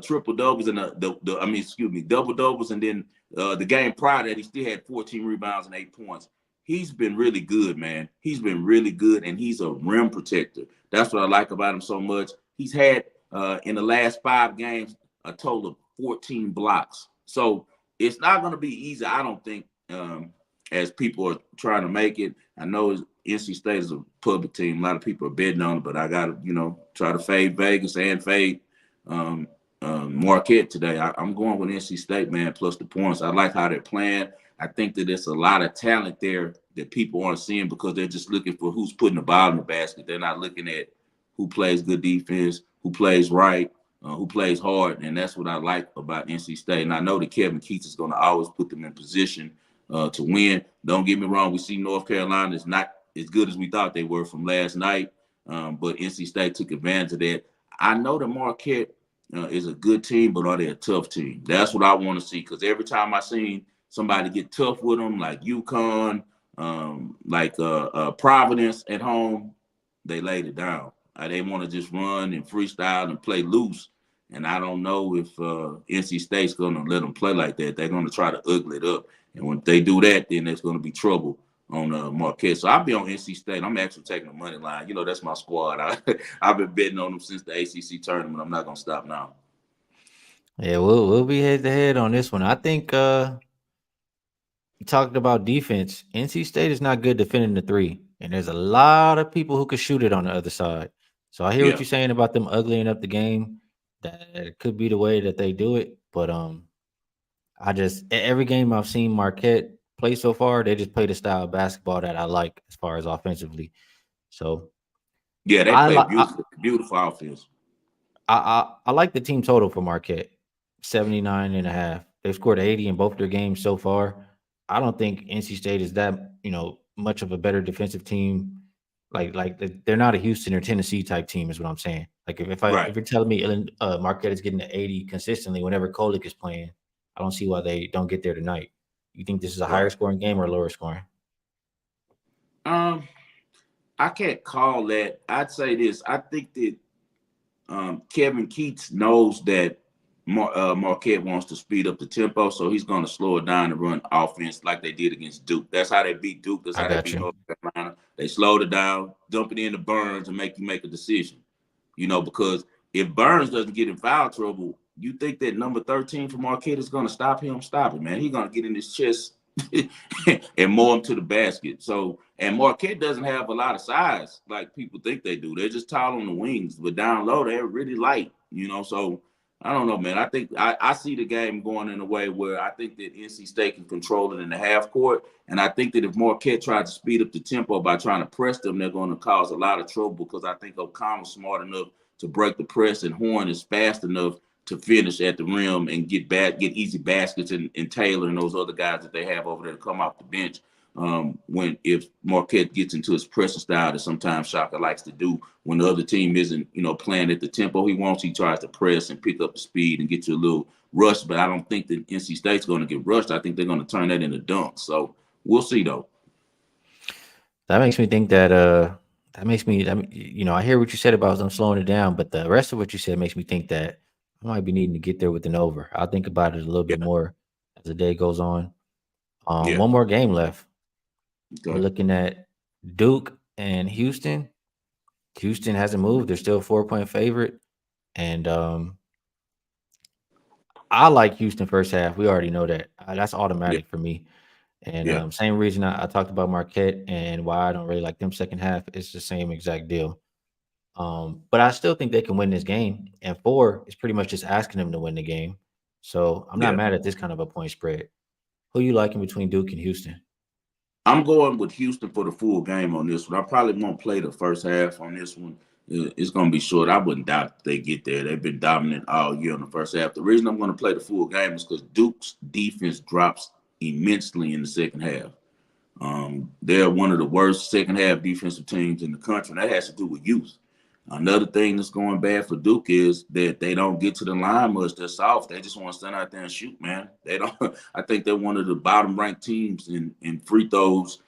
triple doubles and double doubles, and then the game prior to that, he still had 14 rebounds and 8 points. He's been really good, man. He's been really good, and he's a rim protector. That's what I like about him so much. He's had in the last 5 games a total of 14 blocks. So it's not going to be easy, I don't think, as people are trying to make it. I know NC State is a public team. A lot of people are betting on it, but I got to, try to fade Vegas and fade Marquette today. I'm going with NC State, man, plus the points. I like how they're playing. I think that there's a lot of talent there that people aren't seeing because they're just looking for who's putting the ball in the basket. They're not looking at who plays good defense, who plays right, who plays hard, and that's what I like about NC State. And I know that Kevin Keats is going to always put them in position to win. Don't get me wrong. We see North Carolina is not as good as we thought they were from last night, but NC State took advantage of that. I know that Marquette is a good team, but are they a tough team? That's what I want to see, because every time I seen somebody get tough with them, like Uconn, like Providence at home, they laid it down. They want to just run and freestyle and play loose. And I don't know if NC State's going to let them play like that. They're going to try to ugly it up. And when they do that, then there's going to be trouble on Marquette. So I'll be on NC State. I'm actually taking the money line. That's my squad. I've been betting on them since the ACC tournament. I'm not going to stop now. Yeah, we'll be head to head on this one. I think you talked about defense. NC State is not good defending the three, and there's a lot of people who could shoot it on the other side. So I hear what you're saying about them uglying up the game. That could be the way that they do it, but every game I've seen Marquette play so far, they just play the style of basketball that I like as far as offensively. So yeah, they play beautiful offense. I like the team total for Marquette, 79.5. They've scored 80 in both their games so far. I don't think NC State is that much of a better defensive team. Like they're not a Houston or Tennessee type team, is what I'm saying. Like if you're telling me Marquette is getting to 80 consistently whenever Kolek is playing, I don't see why they don't get there tonight. You think this is a higher scoring game or lower scoring? I can't call that. I'd say this. I think that Kevin Keats knows that Marquette wants to speed up the tempo, so he's going to slow it down and run offense like they did against Duke. That's how they beat Duke. That's how they beat North Carolina. They slowed it down, dump it into Burns, and make you make a decision. Because if Burns doesn't get in foul trouble, you think that number 13 for Marquette is going to stop him? Stop it, man. He's going to get in his chest and mow him to the basket. So, and Marquette doesn't have a lot of size like people think they do. They're just tall on the wings, but down low, they're really light, So I don't know, man. I think I see the game going in a way where I think that NC State can control it in the half court. And I think that if Marquette tries to speed up the tempo by trying to press them, they're going to cause a lot of trouble, because I think O'Connell's smart enough to break the press, and Horn is fast enough to finish at the rim and get easy baskets, and Taylor and those other guys that they have over there to come off the bench. when if Marquette gets into his pressing style that sometimes Shaka likes to do when the other team isn't, playing at the tempo he wants. He tries to press and pick up the speed and get you a little rush. But I don't think that NC State's going to get rushed. I think they're going to turn that into dunks. So we'll see though. That makes me think that I hear what you said about them slowing it down, but the rest of what you said makes me think that I might be needing to get there with an over. I'll think about it a little bit Yeah. more as the day goes on. Yeah. One more game left. Okay. We're looking at Duke and Houston. Houston hasn't moved. They're still a 4-point favorite. And I like Houston first half. We already know that. That's Yeah. automatic for me. And Yeah. same reason I talked about Marquette and why I don't really like them second half. It's the same exact deal. But I still think they can win this game. And 4 is pretty much just asking them to win the game. So I'm not Yeah. mad at this kind of a point spread. Who you liking between Duke and Houston? I'm going with Houston for the full game on this one. I probably won't play the first half on this one. It's going to be short. I wouldn't doubt they get there. They've been dominant all year in the first half. The reason I'm going to play the full game is because Duke's defense drops immensely in the second half. They're one of the worst second half defensive teams in the country, and that has to do with youth. Another thing that's going bad for Duke is that they don't get to the line much. They're soft. They just want to stand out there and shoot, man. They don't. I think they're one of the bottom ranked teams in free throws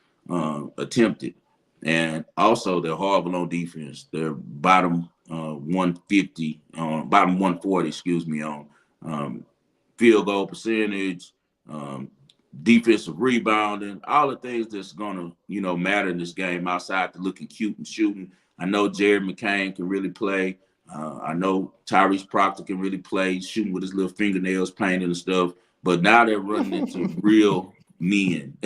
attempted, and also they're horrible on defense. They're bottom 150, bottom 140, excuse me, on field goal percentage, defensive rebounding, all the things that's gonna, matter in this game outside to looking cute and shooting. I know Jared McCain can really play. I know Tyrese Proctor can really play, shooting with his little fingernails, painting and stuff. But now they're running into real men.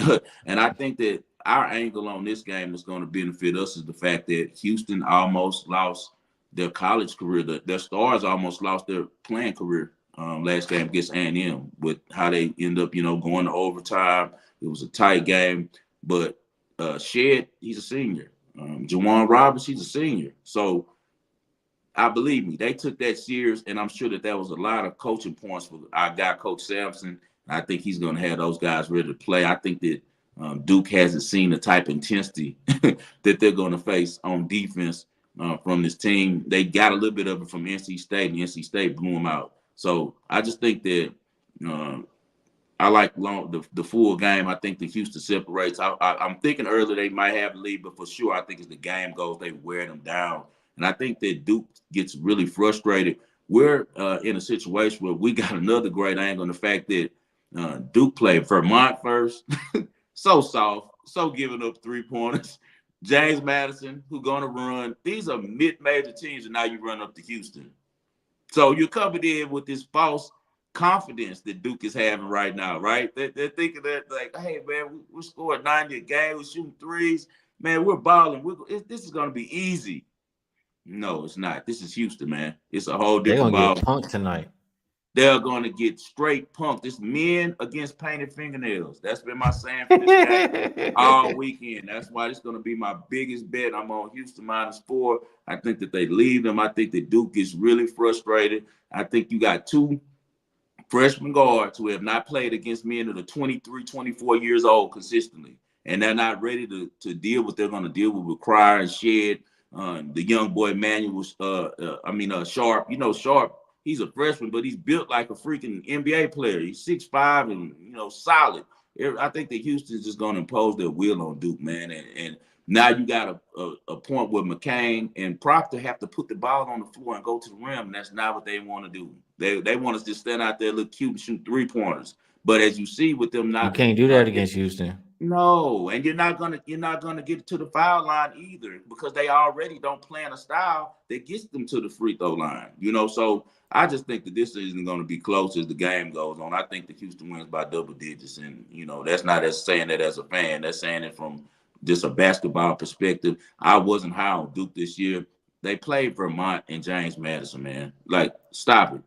And I think that our angle on this game that's going to benefit us is the fact that Houston almost lost their college career. Their stars almost lost their playing career last game against A&M with how they end up, going to overtime. It was a tight game. But Shed, he's a senior. Jawan Roberts, he's a senior. So I believe me, they took that serious, and I'm sure that was a lot of coaching points for our guy, Coach Sampson. I think he's going to have those guys ready to play. I think that Duke hasn't seen the type of intensity that they're going to face on defense from this team. They got a little bit of it from NC State, and NC State blew them out. So I just think that I like the full game. I think the Houston separates. I'm thinking earlier they might have a lead, but for sure I think as the game goes, they wear them down. And I think that Duke gets really frustrated. We're in a situation where we got another great angle on the fact that Duke played Vermont first. So soft, so giving up 3-pointers. James Madison, who's going to run. These are mid-major teams, and now you run up to Houston. So you're covered in with this false confidence that Duke is having right now, right? They're thinking that, like, hey, man, we're scoring 90 a game. We're shooting threes. Man, we're balling. This is going to be easy. No, it's not. This is Houston, man. It's a whole They're different gonna ball. get punked tonight. They're going to get straight punked. It's men against painted fingernails. That's been my saying for this game all weekend. That's why it's going to be my biggest bet. I'm on Houston -4. I think that they leave them. I think that Duke gets really frustrated. I think you got 2 freshman guards who have not played against men that are 23, 24 years old consistently. And they're not ready to deal with. They're going to deal with Cryer and Shed. The young boy Manuel, Sharp. Sharp, he's a freshman, but he's built like a freaking NBA player. He's 6'5" and, solid. I think that Houston's just going to impose their will on Duke, man. And now you got a point where McCain and Proctor have to put the ball on the floor and go to the rim. And that's not what they want to do. They want us to stand out there, look cute, and shoot 3-pointers. But as you see with them not, you can't do that against Houston. No, and you're not gonna get to the foul line either because they already don't play in a style that gets them to the free throw line. So I just think that this isn't going to be close as the game goes on. I think that Houston wins by double digits, and that's not as saying that as a fan. That's saying it from just a basketball perspective. I wasn't high on Duke this year. They played Vermont and James Madison, man. Like, stop it.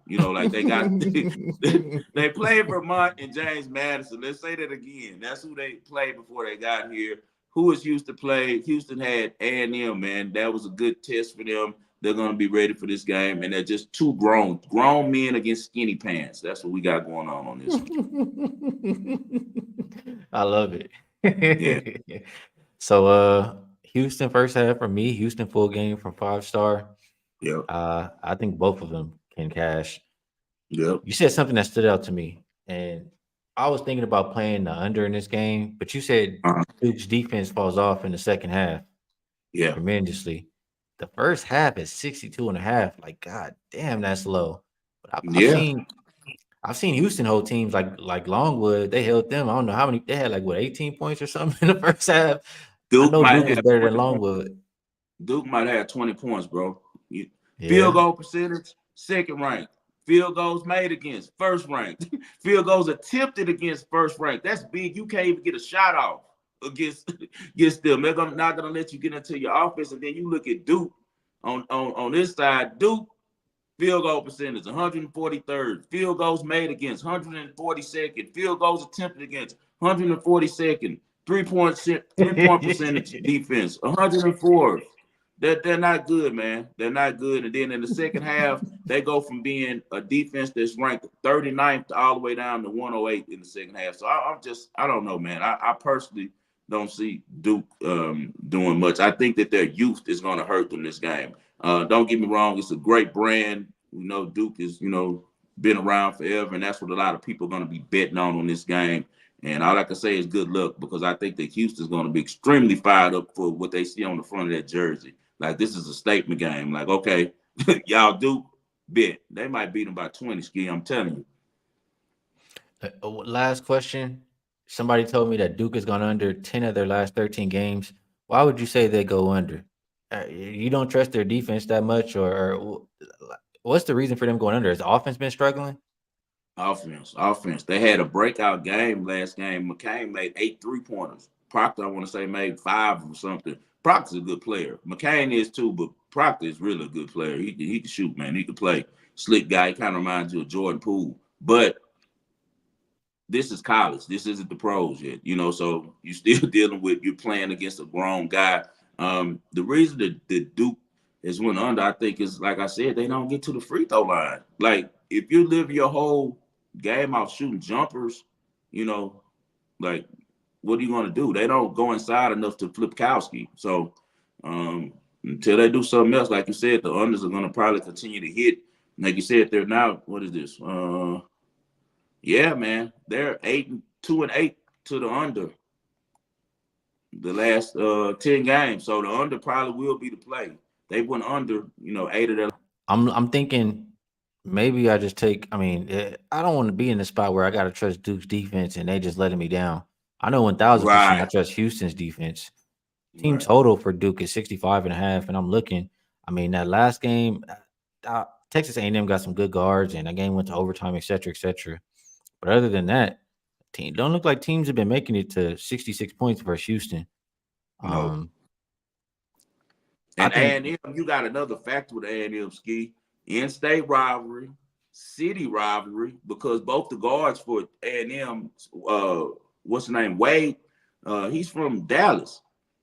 They played Vermont and James Madison. Let's say that again. That's who they played before they got here. Who is Houston played? Houston had A&M, man. That was a good test for them. They're going to be ready for this game, and they're just 2 grown men against skinny pants. That's what we got going on this one. I love it. Yeah. So Houston first half for me, Houston full game from 5-star. Yep. I think both of them can cash. Yep. You said something that stood out to me, and I was thinking about playing the under in this game, but you said Uh-huh. Duke's defense falls off in the second half Yeah. tremendously. The first half is 62 and a half. Like, God damn, that's low. But Yeah. I've seen Houston hold teams like Longwood. They held them. I don't know how many they had, like what, 18 points or something in the first half. I Duke know might Duke is have better than 20 points. Longwood. Duke might have 20 points, bro. Field Yeah. goal percentage, second ranked. Field goals made against, first ranked. Field goals attempted against, first ranked. That's big. You can't even get a shot off against them. They're not gonna let you get into your offense. And then you look at Duke on this side. Duke field goal percentage 143rd. Field goals made against 142nd. Field goals attempted against 142nd. Three-point percentage defense 104th. They're not good, man. They're not good. And then in the second half, they go from being a defense that's ranked 39th all the way down to 108 in the second half. So I don't know, man. I personally don't see Duke doing much. I think that their youth is going to hurt them this game. Don't get me wrong; it's a great brand. Duke is been around forever, and that's what a lot of people are going to be betting on this game. And all I can say is good luck, because I think that Houston's going to be extremely fired up for what they see on the front of that jersey. Like, this is a statement game. Like, okay, y'all Duke, bet. They might beat them by 20, Skee, I'm telling you. Last question. Somebody told me that Duke has gone under 10 of their last 13 games. Why would you say they go under? You don't trust their defense that much, or what's the reason for them going under? Has the offense been struggling? Offense. They had a breakout game last game. McCain made 8 3-pointers. Proctor, I want to say, made 5 or something. Proctor's a good player. McCain is too, but Proctor is really a good player. He can shoot, man. He can play. Slick guy. He kind of reminds you of Jordan Poole. But this is college. This isn't the pros yet, so you're still you're playing against a grown guy. The reason that Duke is went under, I think, is, like I said, they don't get to the free throw line. Like, if you live your whole game off shooting jumpers, like, what are you going to do? They don't go inside enough to flip Kowski. So until they do something else, like you said, the unders are going to probably continue to hit. Like you said, they're now, what is this? Yeah, man, they're 2-8 to the under the last 10 games. So the under probably will be the play. They went under, 8 of their. I'm thinking maybe I just take. I mean, I don't want to be in the spot where I got to trust Duke's defense and they just letting me down. I know 1000% I Right. trust Houston's defense. Team Right. total for Duke is 65 and a half, and I'm looking. I mean, that last game, Texas A&M got some good guards, and that game went to overtime, et cetera, et cetera. But other than that, team don't look like teams have been making it to 66 points versus Houston. No. I And think, A&M, you got another factor with A&M, Skee. In-state rivalry, city rivalry, because both the guards for A&M, what's the name, Wade, he's from Dallas.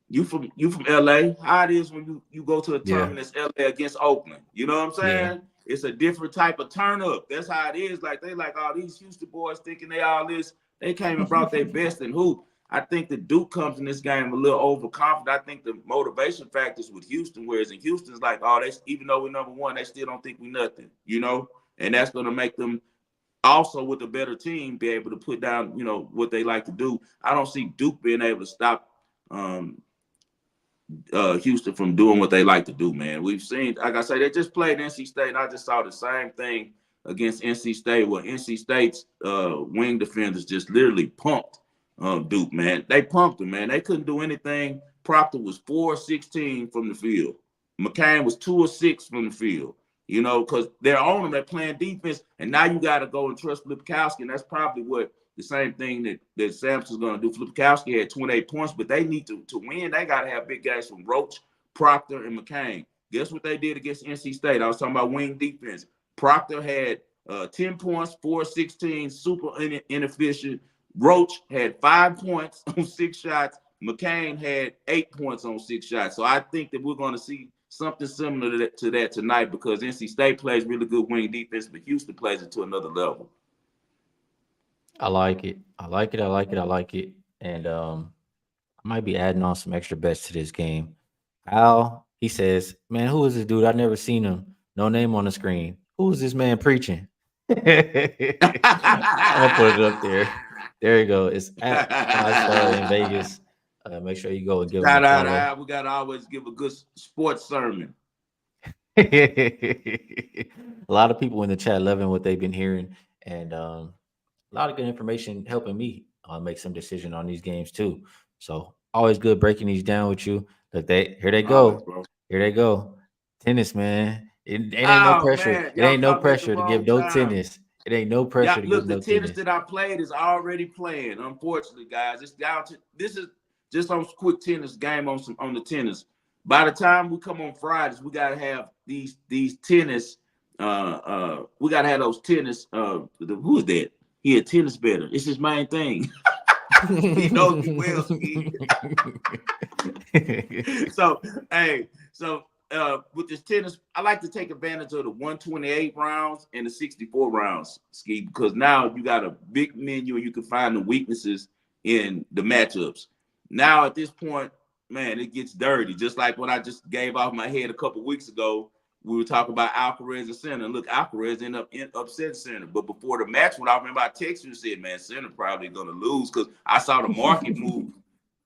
You from LA. How it is when you go to a yeah, tournament that's LA against Oakland. You know what I'm yeah. saying? It's a different type of turn up. That's how it is. Like, they like all these Houston boys thinking they all this. They came and brought their best in hoop. I think the Duke comes in this game a little overconfident. I think the motivation factors with Houston, whereas in Houston's like, oh, they, even though we're number one, they still don't think we nothing, and that's going to make them also, with a better team, be able to put down, what they like to do. I don't see Duke being able to stop Houston from doing what they like to do, man. We've seen, like I say, they just played NC State, and I just saw the same thing against NC State, where NC State's wing defenders just literally pumped Duke, man. They pumped them, man. They couldn't do anything. Proctor was 4-16 from the field. McCain was 2-6 from the field. Because they're on them, they're playing defense, and now you got to go and trust Lipkowski, and that's probably what the same thing that Samson's going to do. Lipkowski had 28 points, but they need to win. They got to have big guys from Roach, Proctor, and McCain. Guess what they did against NC State? I was talking about wing defense. Proctor had 10 points, 4-16, super inefficient. Roach had 5 points on 6 shots. McCain had 8 points on 6 shots. So I think that we're going to see something similar to that tonight, because NC State plays really good wing defense, but Houston plays it to another level. I like it. I like it. I like it. I like it. And might be adding on some extra bets to this game. Al, he says, "Man, who is this dude? I never seen him. No name on the screen. Who is this man preaching?" I'm gonna put it up there. There you go. It's at 5 Star in Vegas. Make sure you go and give him a Shout out, follow. we gotta always give a good sports sermon. A lot of people in the chat loving what they've been hearing, and a lot of good information helping me make some decision on these games too. So always good breaking these down with you. Look, here they Always, go, bro. here they go. Tennis, man. It ain't no Oh pressure. man, It y'all ain't no caught me at the pressure to give wrong no time. tennis. It ain't no Yeah, pressure to give look, the no tennis tennis. that I played is already playing. Unfortunately, guys, it's down to this is just on quick tennis game on the tennis. By the time we come on Fridays, we gotta have these tennis. We gotta have those tennis. Who is that? He a tennis better. It's his main thing. He knows me well, Skee. So hey, so with this tennis, I like to take advantage of the 128 rounds and the 64 rounds, Skee, because now you got a big menu and you can find the weaknesses in the matchups. Now at this point, man, it gets dirty. Just like what I just gave off my head a couple weeks ago. We were talking about Alcaraz and Center. Look, Alcaraz ended up upset Center. But before the match, when I remember I texted you and said, man, Center probably going to lose because I saw the market move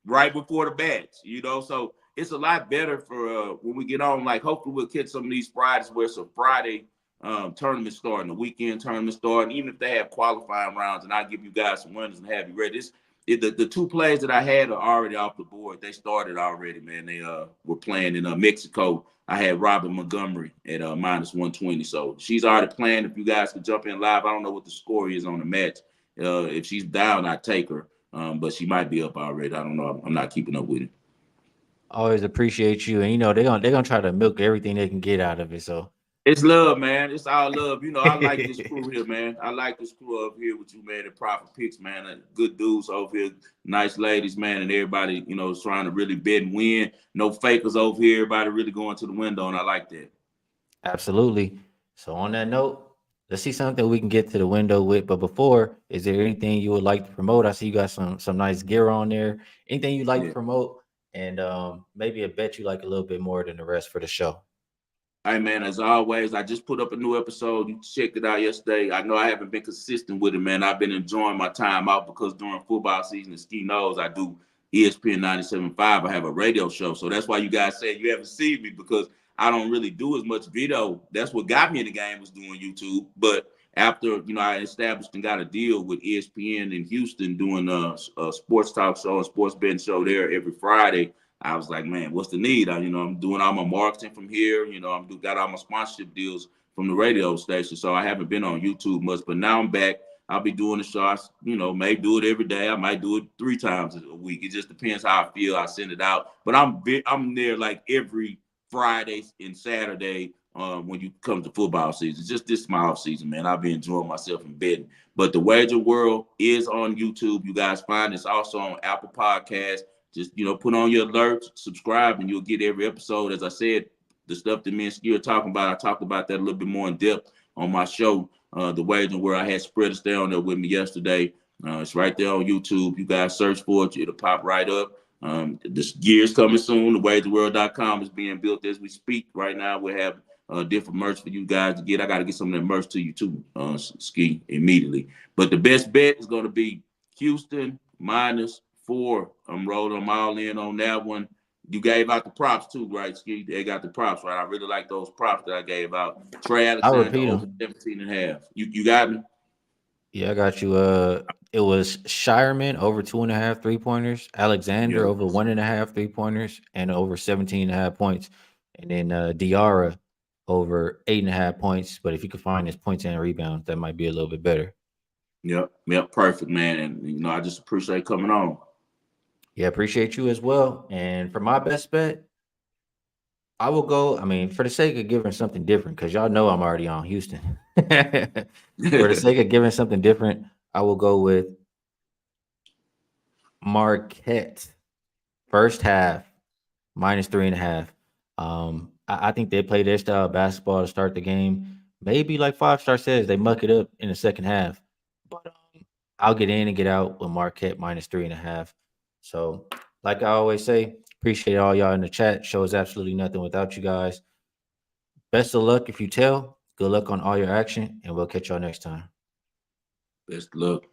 right before the match, So it's a lot better for when we get on. Like, hopefully we'll catch some of these Fridays where it's a Friday tournament starting, the weekend tournament starting, even if they have qualifying rounds, and I'll give you guys some winners and have you ready. The two plays that I had are already off the board. They started already, man. They were playing in Mexico. I had Robin Montgomery at minus 120. So she's already playing. If you guys could jump in live, I don't know what the score is on the match. If she's down, I take her. But she might be up already. I don't know. I'm not keeping up with it. Always appreciate you, and they're gonna try to milk everything they can get out of it. So It's love, man. It's all love. I like this crew here, man. I like this crew up here with you, man. The Profit Picks, man. Good dudes over here, nice ladies, man, and everybody, is trying to really bet and win. No fakers over here. Everybody really going to the window, and I like that. absolutely. So on that note, let's see something we can get to the window with. But before, is there anything you would like to promote? I see you got some nice gear on there. Anything you'd like to Yeah. promote, and maybe a bet you like a little bit more than the rest for the show. Hey, man, as always, I just put up a new episode. You checked it out yesterday. I know I haven't been consistent with it, man. I've been enjoying my time out because during football season, as Skee knows, I do ESPN 97.5. I have a radio show. So that's why you guys say you haven't seen me, because I don't really do as much video. That's what got me in the game, was doing YouTube. But after, I established and got a deal with ESPN in Houston, doing a sports talk show, a sports betting show there every Friday, I was like, man, what's the need? I'm doing all my marketing from here. Got all my sponsorship deals from the radio station. So I haven't been on YouTube much, but now I'm back. I'll be doing the show. I, may do it every day. I might do it 3 times a week. It just depends how I feel. I send it out, but I'm there like every Friday and Saturday when you come to football season. Just this my off season, man. I've been enjoying myself in betting. But the Wager World is on YouTube. You guys find it's also on Apple Podcasts. Just, put on your alerts, subscribe, and you'll get every episode. As I said, the stuff that me and Skee are talking about, I talked about that a little bit more in depth on my show, The Wagering, where I had Spreader stay on there with me yesterday. It's right there on YouTube. You guys search for it. It'll pop right up. This gear's coming soon. TheWagerWorld.com is being built as we speak. Right now, we have different merch for you guys to get. I got to get some of that merch to you too, Skee, immediately. But the best bet is going to be Houston -4. I'm rolling them all in on that one. You gave out the props too, right, Skee? They got the props, right? I really like those props that I gave out. Trey I'll Alexander repeat over them. 17.5. You got me? Yeah, I got you. It was Shireman over 2.5 3-pointers, Alexander Yeah. over 1.5 3-pointers, and over 17.5 points. And then Diarra over 8.5 points. But if you could find his points and rebounds, that might be a little bit better. Yep, perfect, man. And I just appreciate coming on. Yeah, appreciate you as well. And for my best bet, I will go. I mean, for the sake of giving something different, because y'all know I'm already on Houston. For the sake of giving something different, I will go with Marquette. First half, -3.5. I think they play their style of basketball to start the game. Maybe like 5 Star says, they muck it up in the second half. But I'll get in and get out with Marquette -3.5. So Like I always say, appreciate all y'all in the chat. Show is absolutely nothing without you guys. Best of luck if you tell. Good luck on all your action, and we'll catch y'all next time. Best luck.